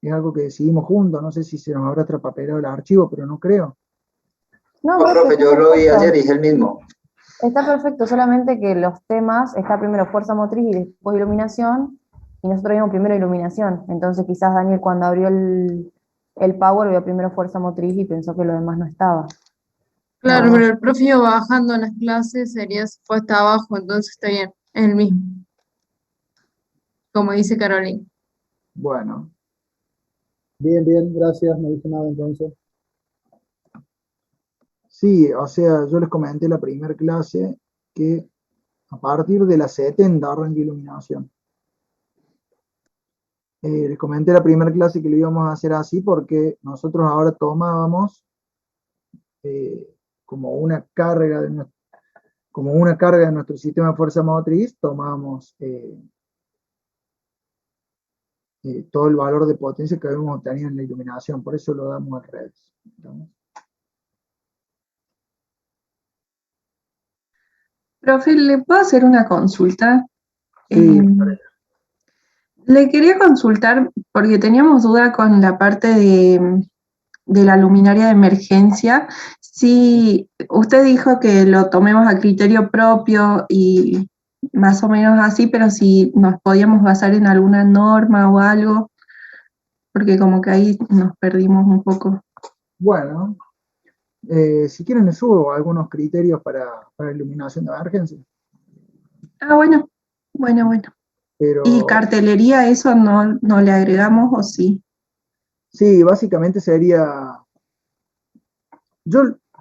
es algo que decidimos juntos. No sé si se nos habrá traspapelado el archivo, pero no creo. No, No, profe, está yo lo vi perfecto. ayer y es el mismo. Está perfecto, solamente que los temas, está primero fuerza motriz y después iluminación, y nosotros vimos primero iluminación. Entonces quizás Daniel cuando abrió el power vio primero fuerza motriz y pensó que lo demás no estaba. Claro, No, pero el profe iba bajando en las clases, sería si fue hasta abajo, entonces está bien, es el mismo, como dice Carolina. bueno, Bien, bien, gracias, no dije nada entonces. sí, o sea, yo les comenté la primera clase que a partir de las 70 arranca iluminación. Les comenté la primera clase que lo íbamos a hacer así porque nosotros ahora tomábamos como una carga de nuestro sistema de fuerza motriz, tomábamos todo el valor de potencia que habíamos obtenido en la iluminación, por eso lo damos al revés. ¿Estamos? Profe, ¿le puedo hacer una consulta? Sí, Le quería consultar porque teníamos duda con la parte de la luminaria de emergencia. Si usted dijo que lo tomemos a criterio propio y más o menos así, pero si nos podíamos basar en alguna norma o algo, porque como que ahí nos perdimos un poco. bueno, si quieren les subo algunos criterios para iluminación de emergencia, Ah, bueno, bueno. pero ¿Y cartelería eso no le agregamos o sí? sí, básicamente sería,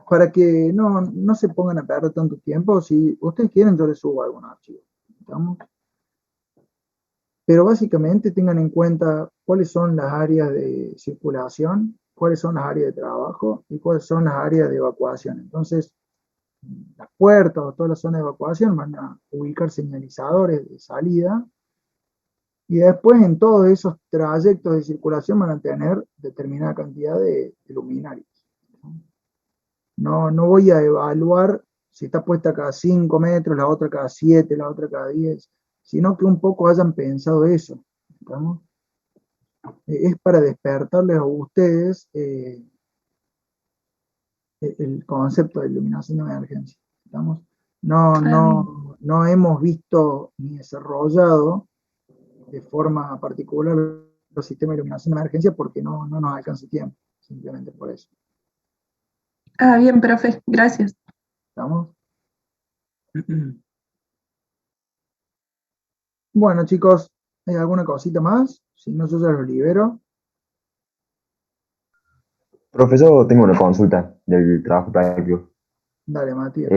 para que no se pongan a perder tanto tiempo, si ustedes quieren yo les subo algún archivo, ¿estamos? Pero básicamente tengan en cuenta cuáles son las áreas de circulación, cuáles son las áreas de trabajo y cuáles son las áreas de evacuación. Entonces, las puertas o toda la zona de evacuación van a ubicar señalizadores de salida y después en todos esos trayectos de circulación van a tener determinada cantidad de luminarias. No voy a evaluar si está puesta cada 5 metros, la otra cada 7, la otra cada 10, sino que un poco hayan pensado eso. ¿Estamos? Es para despertarles a ustedes el concepto de iluminación de emergencia. ¿Estamos? No hemos visto ni desarrollado de forma particular los sistemas de iluminación de emergencia porque no nos alcanza tiempo, simplemente por eso. Ah, bien, profe, gracias. ¿Estamos? Bueno, chicos, ¿hay alguna cosita más? Si no, yo ya los libero. Profesor, tengo una consulta del trabajo práctico. Dale, Matías.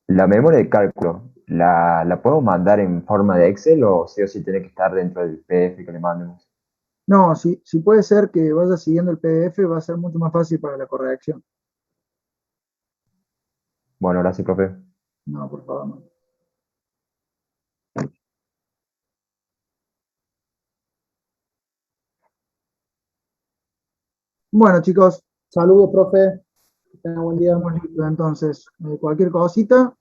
La memoria de cálculo, ¿la podemos mandar en forma de Excel o sí tiene que estar dentro del PDF que le mandemos? No, si puede ser que vaya siguiendo el PDF, va a ser mucho más fácil para la corrección. Bueno, gracias, profe. No, por favor, no. Bueno, chicos. Saludos, profe. Que tengan buen día. Estamos listos, entonces. Cualquier cosita,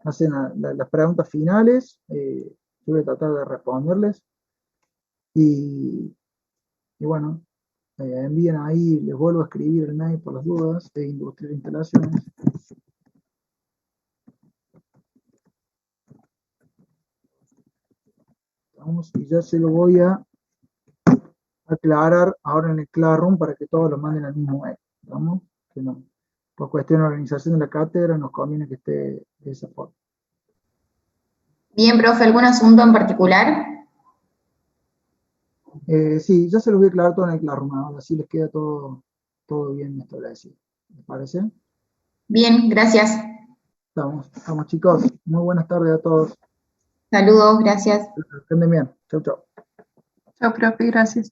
hacen las preguntas finales. Yo voy a tratar de responderles. Y bueno, envíen ahí, les vuelvo a escribir el mail por las dudas de Industria de Instalaciones. Y ya se lo voy a aclarar ahora en el Classroom para que todos lo manden al mismo mail. ¿Estamos? Que no, por cuestión de organización de la cátedra nos conviene que esté de esa forma. Bien, profe, ¿algún asunto en particular? Sí, ya se los voy a aclarar todo en el Classroom, ahora así les queda todo bien establecido. ¿Les parece? Bien, gracias. Estamos chicos. Muy buenas tardes a todos. Saludos, gracias. Que estén bien. Chau, chau. Chao, profe, gracias.